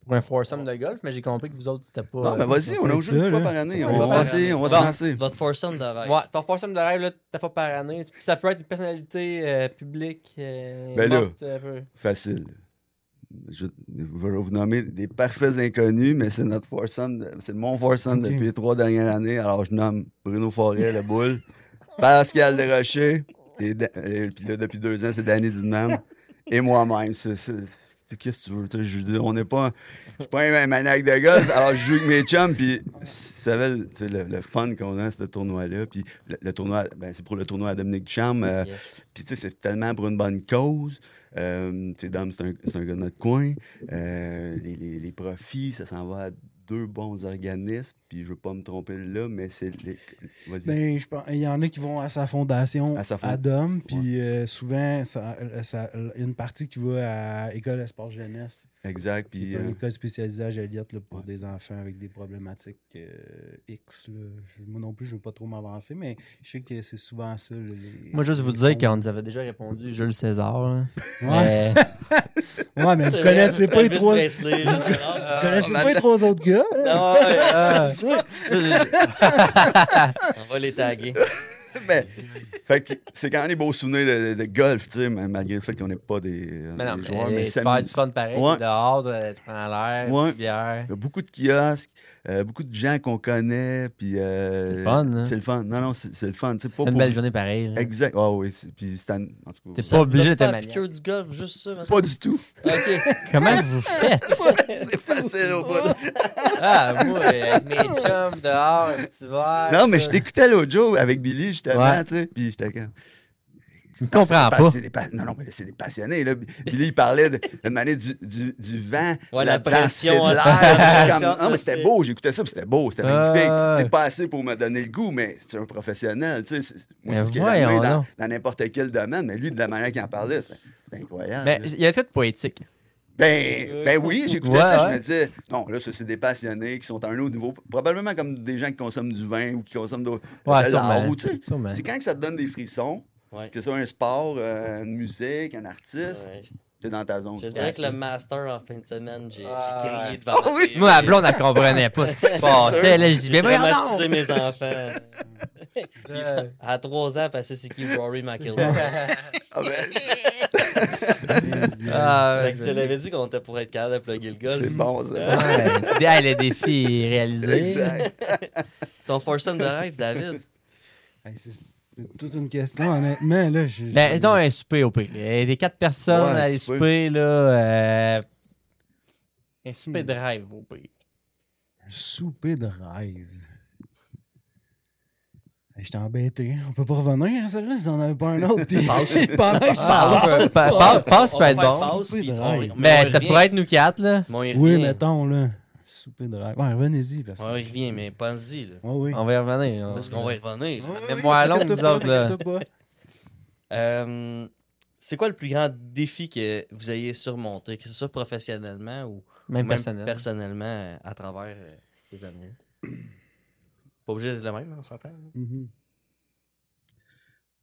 pour un foursome de golf, mais j'ai compris que vous autres, c'était pas. Non, mais vas-y, on a peut-être juste une ça, fois là. par année. Ça On va va par se lancer, on va se Bon, lancer. votre foursome de rêve. Ouais, ton foursome de rêve, là, ta fois par année. Puis ça peut être une personnalité publique. Ben là. morte, un peu. Facile. Je vais vous nommer des parfaits inconnus, mais c'est notre foursome, c'est mon foursome Ok. depuis les 3 dernières années. Alors, je nomme Bruno Forêt, le boule, Pascal Desrochers, et puis là, depuis 2 ans, c'est Danny Dudman, et moi-même. Qu'est-ce que tu veux? Tu sais, je veux dire, on n'est pas. Je suis pas un maniaque de golf, alors je joue avec mes chums, puis tu savais tu sais, le fun qu'on a à ce tournoi-là. Puis le tournoi, ben, c'est pour le tournoi à Dominique Ducharme. Yes. Puis, tu sais, c'est tellement pour une bonne cause. Tu sais, Dom, c'est un gars de notre coin. Les profits, ça s'en va à 2 bons organismes. Puis, je veux pas me tromper là, mais c'est les. Vas-y. Ben, je pense, il y en a qui vont à sa fondation, À sa à Dom, puis souvent, il y a une partie qui va à École Espace Jeunesse, Exact. qui Puis, est une école spécialisée à Joliette là, pour des enfants avec des problématiques X. Là. Moi non plus, je ne veux pas trop m'avancer, mais je sais que c'est souvent ça. Là, Moi, juste vous dire qu'on nous avait déjà répondu Jules César. Là. Ouais, ouais, mais vous C'est connaissez vrai, pas les Elvis 3 Presley, là, c'est rare. vous connaissez pas les 3 autres gars. Là? Non, ouais, Ah. on va les taguer. ben, fait que c'est quand même des beaux souvenirs de golf, tu sais, malgré le fait qu'on n'est pas des, Mais non, des joueurs. Mais tu ça perds du fun pareil. Ouais. Dehors, tu prends l'air, Ouais. tu bière. Il y a beaucoup de kiosques, beaucoup de gens qu'on connaît, puis... C'est le fun, hein? C'est le fun. Non, c'est le fun. Tu sais, pas C'est une pour- belle journée pareille. là. Exact. Ah oui, puis c'est en tout cas... T'es pas obligé d'être Pas un la maniaque. piqûre du golf, juste ça. maintenant? Pas du tout. Ok. Comment vous faites? C'est facile au bout. Ah, moi, avec mes chums dehors, un petit verre. Non, mais ça. je t'écoutais l'autre jour avec Billy, justement, Ouais. tu sais, puis j'étais comme... Tu me comprends pas. Non, mais là, c'est des passionnés. Là. Puis là, il parlait de manière du vent, Ouais, la la pression, densité de la l'air. pression Non, mais c'était beau. J'écoutais ça, puis c'était beau. C'était magnifique. C'est pas assez pour me donner le goût, mais c'est un professionnel. Tu sais, moi, c'est ce que j'aime voyons bien donc. dans n'importe quel domaine. Mais lui, de la manière qu'il en parlait, c'était incroyable. Mais là. il y a tout de poétique. Ben oui, j'écoutais Ouais, ça, ouais. je me disais, non, là, ça, c'est des passionnés qui sont à un autre niveau. Probablement comme des gens qui consomment du vin ou qui consomment de Ouais, l'art. sûrement. Ou, tu sais, Sûrement. c'est quand que ça te donne des frissons, Ouais. que ce soit un sport, une musique, un artiste, Ouais. t'es dans ta zone. Je dirais que le master en fin de semaine, j'ai Ah. crié devant Ah ma oui? TV. Moi, la blonde, elle comprenait pas. Passait, là, je dis, J'ai mais voyons traumatisé donc! mes enfants. À 3 ans, passé c'est qui Rory McIlroy. Ah ben, Ah, Fait que je l'avais dit qu'on était pour être capable de plugger le golf. c'est bon, ça. ouais. Le défi est réalisé. Exact. Ton foursome de rêve, David. Hey, c'est toute une question, honnêtement. Là, Ben, non, un souper au pire. Des 4 personnes Ouais, à aller souper. souper, là. Un souper de rêve au pire. Un souper de rêve. Hey, j'étais embêté. On peut pas revenir à celle-là si on n'avait pas un autre. Puis Passe. pendant que je Passe. passe. Passe On peut va être faire bon. pause, Souper puis de on- rêve. Mais on ça revient. pourrait être nous 4, là. Bon, il Oui, revient. mettons, là. Souper de rêve. Ouais, revenez-y. Parce que... Ouais, il revient, mais pense-y, là. Ouais, oui. On va y revenir. Parce qu'on va y revenir. là. Ouais, Mets-moi à l'ombre, t'inquiète nous autres, là. t'inquiète pas. C'est quoi le plus grand défi que vous ayez surmonté, que ce soit professionnellement ou Même même personnel. personnellement à travers les années? Pas obligé d'être le même, on s'entend. là. Mhm.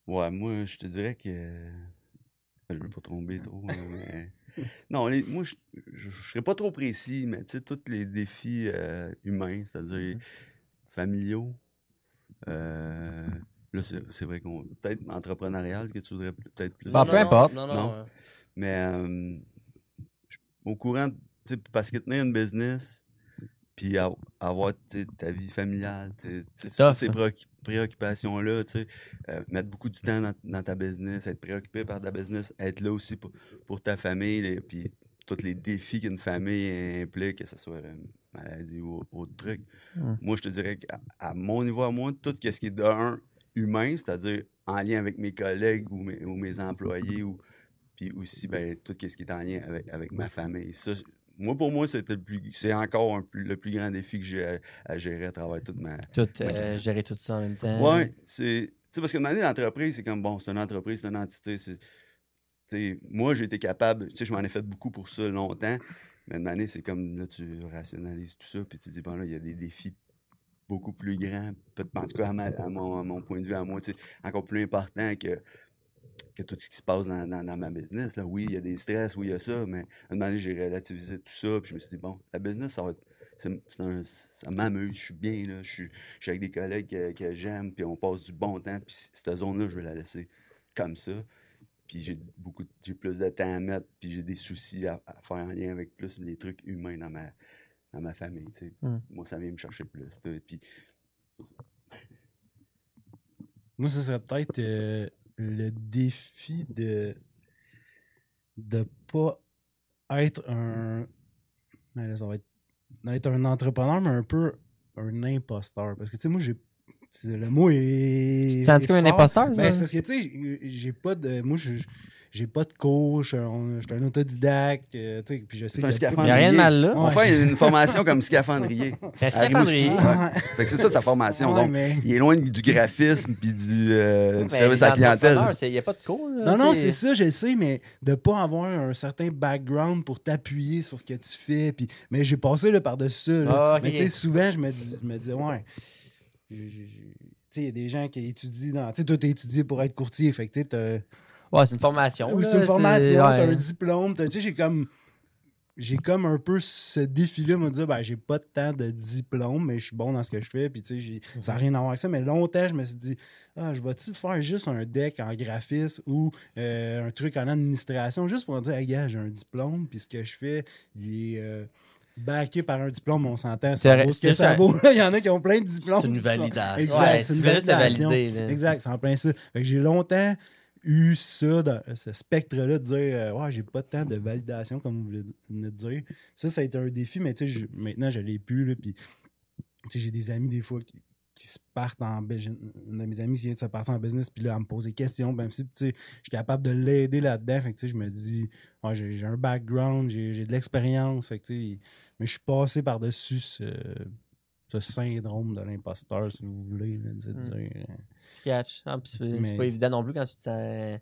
Ouais, moi, je te dirais que. Je veux pas tomber trop, là, mais. Non, moi, je serais pas trop précis, mais tu sais, tous les défis humains, c'est-à-dire familiaux. Là, c'est vrai qu'on. Peut-être entrepreneurial que tu voudrais peut-être plus. Bon, peu importe. Non, Non. non. Mais au courant, tu sais, parce que tenir une business, puis avoir tu sais, ta vie familiale, tu sais, Tough, toutes ces préoccupations-là, tu sais, mettre beaucoup de temps dans ta business, être préoccupé par ta business, être là aussi pour ta famille, puis tous les défis qu'une famille implique, que ce soit maladie ou autre truc. Moi, je te dirais qu'à mon niveau à moi, tout ce qui est d'un humain, c'est-à-dire en lien avec mes collègues ou mes employés, puis aussi ben, tout ce qui est en lien avec ma famille. Ça, pour moi, c'est encore le plus grand défi que j'ai à gérer à travers toute ma... Tout, gérer tout ça en même temps. Ouais, c'est... Tu sais, parce que demander l'entreprise, c'est comme, bon, c'est une entreprise, c'est une entité, tu sais, moi, j'ai été capable, tu sais, je m'en ai fait beaucoup pour ça longtemps, mais une année, c'est comme, là, tu rationalises tout ça, puis tu dis, bon, là, il y a des défis beaucoup plus grands, en tout cas, à mon point de vue, à moi, tu sais, encore plus important que tout ce qui se passe dans ma business. Là. Oui, il y a des stress, oui, il y a ça, mais à un moment donné, j'ai relativisé tout ça, puis je me suis dit, bon, la business, ça va être... ça m'amuse, je suis bien, là, je suis avec des collègues que j'aime, puis on passe du bon temps, puis cette zone-là, je vais la laisser comme ça. Puis j'ai plus de temps à mettre, puis j'ai des soucis à faire en lien avec plus les trucs humains dans ma famille, tu sais. Moi, ça vient me chercher plus. Puis... Moi, ce serait peut-être le défi de pas être un... Allez, ça va être d'être un entrepreneur, mais un peu un imposteur. Parce que, tu sais, moi, le mot est... Tu te sens comme un fort. imposteur? Ben, ça? c'est parce que, tu sais, j'ai pas de... Moi, j'ai pas de coach, je suis un autodidacte, tu sais, puis je sais C'est un qu'il y a Il n'y a rien de mal là. On Ouais, fait une formation comme scaphandrier. Un À scaphandrier. Rimouski, ouais. Fait que c'est ça sa formation. Ouais, Donc, mais- il est loin du graphisme puis du Ben, service à la les clientèle. entrepreneurs, Il n'y a pas de cours. là, Non, tu sais. c'est ça, je sais, mais de pas avoir un certain background pour t'appuyer sur ce que tu fais. Puis, mais j'ai passé là, par-dessus ça. Là. Ah, ok. Mais tu sais, souvent, je me disais, ouais. Tu sais, il y a des gens qui étudient dans. Tu sais, toi, t'es étudié pour être courtier. Fait que tu sais, t'as. Ouais, c'est une formation. Oui, là, c'est une formation, ouais. t'as un diplôme. Tu sais, j'ai comme un peu ce défi-là, me dire, ben, j'ai pas tant de diplôme, mais je suis bon dans ce que je fais, puis tu sais, ça n'a rien à voir avec ça. Mais longtemps, je me suis dit, je vais-tu faire juste un deck en graphisme ou un truc en administration, juste pour me dire, hey, gars, j'ai un diplôme, puis ce que je fais, il est backé par un diplôme, on s'entend, C'est c'est beau ce que ça vaut. Il y en a qui ont plein de diplômes. C'est une validation. Exact, Ouais, c'est tu une veux juste te validation. valider, là. Exact, c'est en plein ça. Fait que j'ai longtemps eu ça, dans ce spectre-là, de dire ouais, j'ai pas tant de validation, comme vous venez de dire. Ça a été un défi, mais tu sais, maintenant, je l'ai plus, là, puis tu sais, j'ai des amis, des fois, qui se partent une de mes amies qui vient de se partir en business, puis là, elle me pose des questions, même si, tu sais, je suis capable de l'aider là-dedans, fait que, tu sais, je me dis, ouais, j'ai un background, j'ai de l'expérience, fait que, tu sais, mais je suis passé par-dessus ce syndrome de l'imposteur, si vous voulez, là, de dire. Catch. Ah, puis c'est Mais- pas évident non plus quand tu te sens.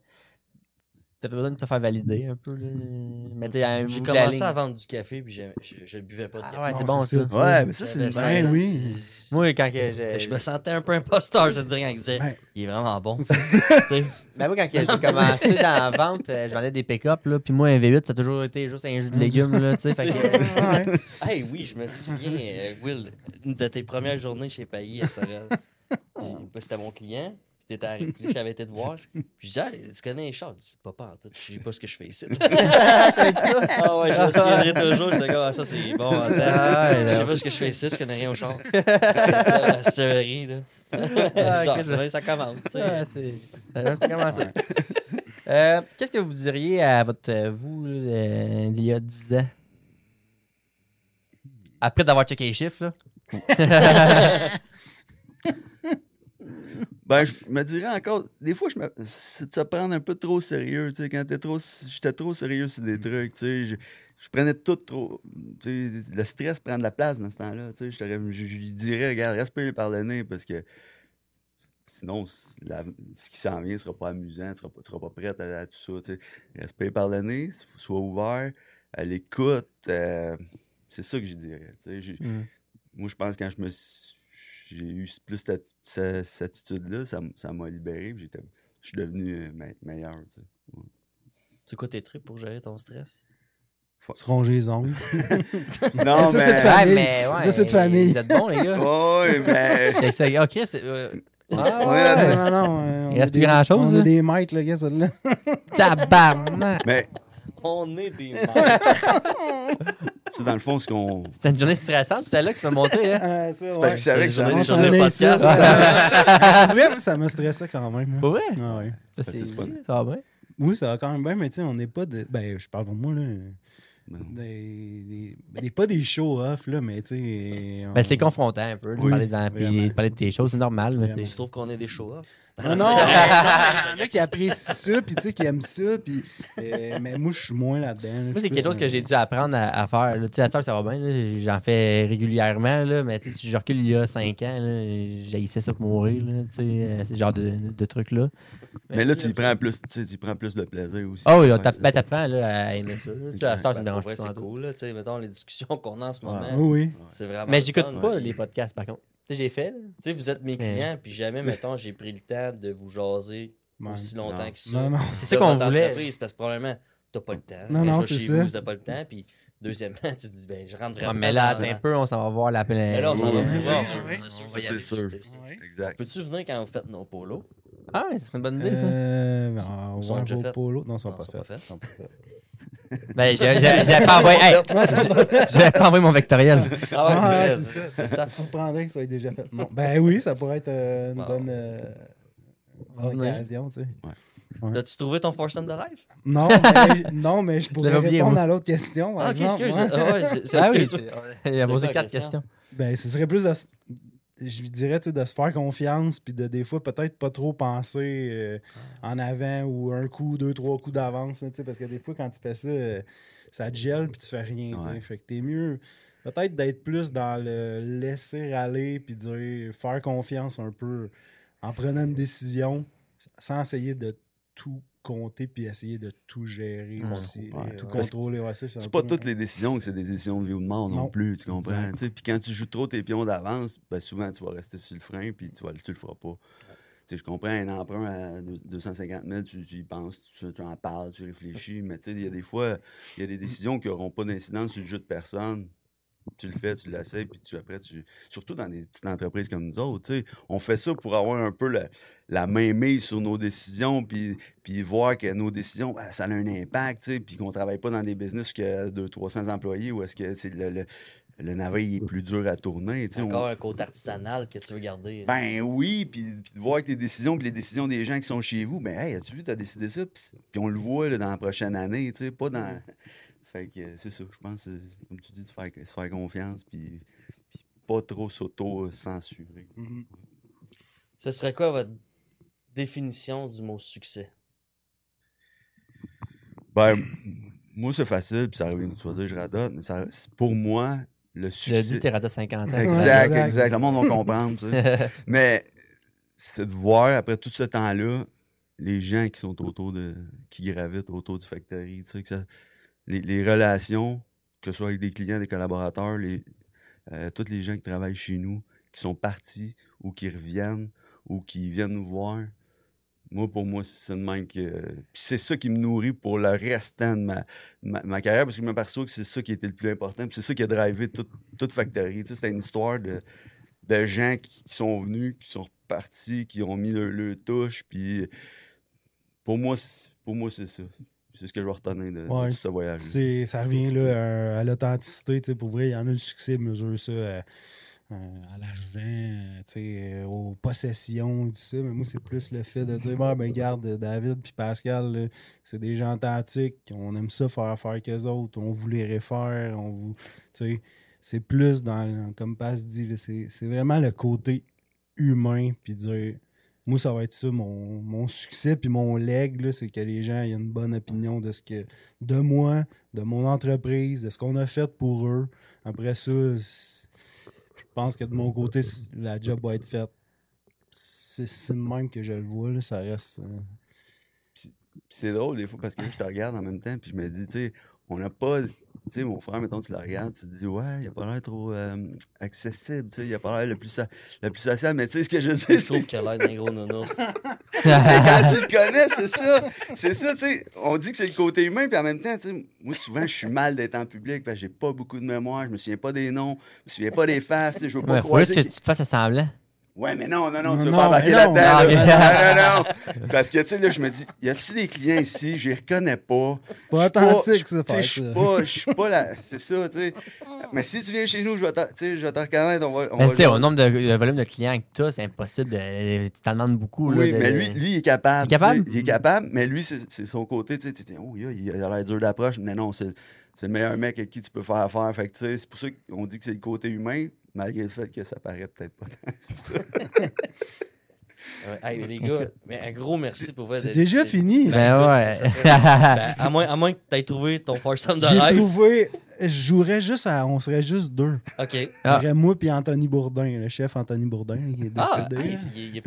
T'as besoin de te faire valider un peu. Là. Mais tu sais, à un J'ai bout de la commencé ligne- à vendre du café, puis je buvais pas de café. Ah ouais, c'est Non, bon c'est ça. ça, Ouais, mais ça, c'est J'avais une ça. Ben oui. Moi, quand que Je me sentais un peu imposteur, je te dirais, quand il disait Ben, il est vraiment bon. Tu sais. Ben moi, quand que j'ai commencé dans la vente, je vendais des pick-up, là, puis moi, un V8, ça a toujours été juste un jus de légumes, là, tu sais, fait que... ouais. Hey, oui, je me souviens, Will, une de tes premières journées chez Pailly à Sorel. C'était mon client, puis t'étais arrivé, puis j'avais été te voir. Puis je disais, hey, tu connais les chars? Je dis, pas en tout, je sais pas ce que je fais ici. Ah ouais, je me souviendrai toujours. Je disais, ah, ça c'est bon, attends. Je sais pas ce que je fais ici, je connais rien au char. Ça, la sœurie, là. Genre, ok, c'est vrai, ça commence, tu sais. Ah, ça va commencer. Qu'est-ce que vous diriez à votre vous là, d'il y a 10 ans? Après d'avoir checké les chiffres, là. Ben, je me dirais encore, des fois, c'est de se prendre un peu trop sérieux, tu sais, quand j'étais trop sérieux sur des trucs, tu sais, je prenais tout trop, tu sais, le stress prend de la place dans ce temps-là, tu sais, je lui dirais, regarde, respire par le nez, parce que sinon, ce qui s'en vient sera pas amusant, tu seras pas prête à tout ça, tu sais, respire par le nez, sois ouvert, à l'écoute, c'est ça que je dirais, tu sais, moi, je pense que quand j'ai eu plus cette attitude-là, ça m'a libéré. Puis je suis devenu meilleur. Tu sais. Ouais. C'est quoi tes trucs pour gérer ton stress? Se ronger les ongles. Non, Ça, mais. c'est de famille. mais Ça, c'est de famille. Vous êtes bons, les gars. Oui, mais. Check ça. Ok, c'est... On est là-dedans. Non. Il reste plus grand-chose, On là. a des maîtres, le gars, celle-là. Tabarnak! Mais, On est des maîtres. tu sais, dans le fond, ce qu'on. C'était une journée stressante, c'était là que tu m'as montré, hein? Ça, C'est parce que c'est avec C'est ça. les On journées de s'en est ça. podcast. Vraiment, ça me stressait quand même. Pour vrai? Ah ouais. Ça, c'est pas- Ça va bien? Oui, ça va quand même bien, mais tu sais, on n'est pas de. Ben, je parle pour moi, là. Non. Pas des show-off, là, mais tu sais. Ben, c'est confrontant un peu, de Oui, parler, vraiment. de parler de tes choses, c'est normal. Mais Vraiment. Tu trouves qu'on est des show-off? Non, il y en a qui apprécient ça, puis tu sais, qui aiment ça, puis. Mais moi, je suis moins là-dedans. moi, c'est quelque chose que j'ai dû apprendre à faire. là. Tu sais, à cette heure, ça va bien. là. J'en fais régulièrement, là, mais tu sais, si je recule il y a 5 ans, j'haïssais ça pour mourir. Là, tu sais, ce genre de trucs-là. Mais là, tu y prends plus, tu sais, tu y prends plus de plaisir aussi. Oh oui, là, Ouais, c'est- t'apprends là, à aimer ça. là. Tu sais, à cette heure, ça me Ben, dérange pour vrai, pas. c'est en tout. cool, là. Tu sais, mettons, les discussions qu'on a en ce moment, Oui. c'est vraiment. Mais le j'écoute fun, pas ouais. les podcasts, par contre. Tu sais, j'ai fait. là. Tu sais, vous êtes mes clients, puis jamais, mettons, j'ai pris le temps de vous jaser Ouais. aussi longtemps Non. que ça. Non, non. C'est ça qu'on voulait. C'est parce que probablement, t'as pas le temps. Non, Mais non, je vais c'est chez ça. vous, t'as pas le temps. Puis, deuxièmement, tu te dis, ben, je rentre Ouais, vraiment. mais là, dans- attends un peu, on s'en va voir la Mais là, on s'en va Oui, vous c'est voir. sûr. C'est sûr, on va y C'est aller sûr. visiter ça. Exact. Peux-tu venir quand vous faites nos polos? Ah, ouais, ça serait une bonne idée, ça. On Ils sont va déjà au faits. polo. Non, ils sont Non, pas ils sont pas faits. faits. Ils sont pas faits. Ben, j'avais pas envoyé. Hey, j'avais pas envoyé mon vectoriel. Ah ouais, Ah, c'est c'est vrai. ça. Ça me surprendrait que ça ait déjà fait. Non. Ben oui, ça pourrait être une Wow. bonne occasion, tu sais. As-tu trouvé ton foursome de rêve? Non, mais je pourrais l'avais oublié, répondre moi. à l'autre question. par Ah, ok, exemple, excuse. ouais. Ah ouais, c'est Ah oui, excuse. il a posé C'est quoi la 4 question? questions. Ben, ce serait plus je dirais, tu sais, de se faire confiance, puis de des fois, peut-être pas trop penser en avant ou un coup, 2, 3 coups d'avance, tu sais, parce que des fois, quand tu fais ça, ça te gèle, puis tu fais rien, tu sais. Ouais. Fait que t'es mieux, peut-être d'être plus dans le laisser aller, puis dire, faire confiance un peu en prenant une décision, sans essayer de tout compter, puis essayer de tout gérer aussi, Ouais. tout Parce que contrôler. Ouais, ça, C'est pas toutes les décisions que c'est des décisions de vie ou de mort non Non. plus, tu comprends? Exact. Tu sais, puis quand tu joues trop tes pions d'avance, ben souvent tu vas rester sur le frein puis tu le feras pas. Tu sais, je comprends, un emprunt à 250 000, tu y penses, tu en parles, tu réfléchis, mais tu sais, il y a des fois, il y a des décisions qui n'auront pas d'incidence sur le jeu de personne. Tu le fais, tu l'essayes, puis surtout dans des petites entreprises comme nous autres, tu sais, on fait ça pour avoir un peu la main mise sur nos décisions, puis voir que nos décisions, ben, ça a un impact, tu sais, puis qu'on travaille pas dans des business qui a 200-300 employés, où est-ce que c'est le navire il est plus dur à tourner, tu sais. Encore un côté artisanal que tu veux garder. Ben oui, puis de voir que tes décisions, puis les décisions des gens qui sont chez vous, ben hey, as-tu vu, t'as décidé ça, puis on le voit là, dans la prochaine année, tu sais, pas dans... Fait que c'est ça, je pense, comme tu dis, se faire confiance, puis pas trop s'auto-censurer. Ce serait quoi votre définition du mot succès? Ben, moi, c'est facile, puis ça arrive, tu vas dire, je radote, mais pour moi, le Je l'ai dit, succès. t'es rendu à 50 ans. Exact, Ouais, exact. Le monde va comprendre, tu sais. Mais c'est de voir, après tout ce temps-là, les gens qui sont qui gravitent autour du Factory, tu sais, les relations, que ce soit avec des clients, des collaborateurs, tous les gens qui travaillent chez nous, qui sont partis ou qui reviennent ou qui viennent nous voir. Moi, pour moi, c'est de même que. Puis c'est ça qui me nourrit pour le restant de ma carrière, parce que je m'aperçois que c'est ça qui était le plus important. Puis c'est ça qui a drivé toute Factory. Tu sais, c'était une histoire de gens qui sont venus, qui sont repartis, qui ont mis leur touche. Puis pour moi, c'est ça. C'est ce que je vais retenir de ce voyage. Ça revient là, à l'authenticité. Pour vrai, il y en a le succès, mesure ça à l'argent, aux possessions, tout ça. Mais moi, c'est plus le fait de dire, ben, regarde, David puis Pascal, là, c'est des gens authentiques. On aime ça faire qu'eux autres. On vous les réfère. C'est plus comme Pass dit, là, c'est vraiment le côté humain. Puis dire, moi, ça va être ça, mon succès puis mon leg, là, c'est que les gens aient une bonne opinion de moi, de mon entreprise, de ce qu'on a fait pour eux. Après ça, je pense que de mon côté, la job va être faite. C'est de même que je le vois, là, ça reste... Puis c'est drôle des fois parce que là, je te regarde en même temps puis je me dis, tu sais, on n'a pas... Tu sais, mon frère, mettons, tu le regardes, tu te dis, ouais, il a pas l'air trop accessible, tu sais, il a pas l'air le plus social, mais tu sais, ce que je veux dire, Je trouve qu'il a l'air d'un gros nounours. mais quand tu le connais, c'est ça, tu sais, on dit que c'est le côté humain, puis en même temps, tu sais, moi, souvent, je suis mal d'être en public, parce que j'ai pas beaucoup de mémoire, je me souviens pas des noms, je me souviens pas des faces, tu sais, je veux pas Ouais, faut juste croiser... que tu te fasses semblant. Ouais, mais non, tu Non, veux pas embarquer non, là-dedans, non, là. Non. Parce que, tu sais, là, je me dis, y a-tu des clients ici, je les reconnais pas. Pas authentique, ça, faire ça. Je suis pas là, c'est ça, tu sais. Mais si tu viens chez nous, je vais te reconnaître, on va Mais tu sais, au jouer. nombre de volume de clients que tu as, c'est impossible. Tu t'en demandes beaucoup. Oui, là, mais lui, il est capable. Il est capable? tu sais, il est capable, mais lui, c'est son côté, tu sais, oh, il a l'air dur d'approche, mais non, c'est le meilleur mec avec qui tu peux faire affaire. Fait que, tu sais, c'est pour ça qu'on dit que c'est le côté humain, malgré le fait que ça paraît peut-être pas tant ça. Hey, les gars, mais un gros merci pour vous. C'est déjà fini. Ben ouais. À moins que tu aies trouvé ton foursome de J'ai rêve. trouvé... Je jouerais on serait juste deux. OK. Il y aurait moi puis Anthony Bourdin, le chef Anthony Bourdin, qui est Ah, décédé. hey, il y a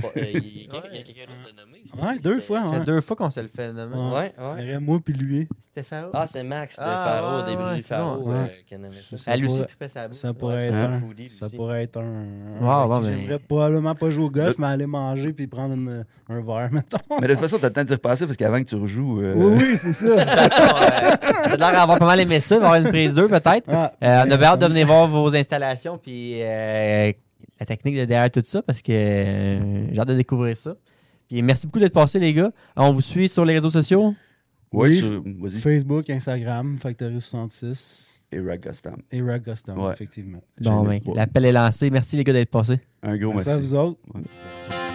quelqu'un d'autre de nommé. Ouais, deux fois, Ça ouais. fait 2 fois qu'on se le fait nommer. Ouais, Il ouais. y aurait moi puis lui. C'était Faro. Ah, c'est Max Ah, Faro, ouais, des ouais, Brûlés c'est Faro, bon. Ouais. qui en aimait ça. Ça Elle aussi, pourrait- tu fais ça. Ça pourrait Ouais, être c'était un... foodie Ça aussi. pourrait être un... Wow, avec qui mais- J'aimerais probablement pas jouer au golf, mais aller manger puis prendre un verre, mettons. Mais de toute façon, t'as le temps d'y repasser parce qu'avant que tu rejoues. Oui, c'est ça. T'as l'air d'avoir pas mal aimé ça, d'avoir une prise 2 peut-être. Ah, On a bien hâte de venir voir vos installations puis la technique de derrière tout ça parce que j'ai hâte de découvrir ça. Puis merci beaucoup d'être passé, les gars. On vous suit sur les réseaux sociaux. Oui, Oui. vas-y. Facebook, Instagram, Factory66 Et Rag Custom. et Rag Custom, Ouais. effectivement. Bon, J'ai ben, l'appel est lancé. Merci, les gars, d'être passés. Un gros Merci à merci. vous autres. Ouais. Merci.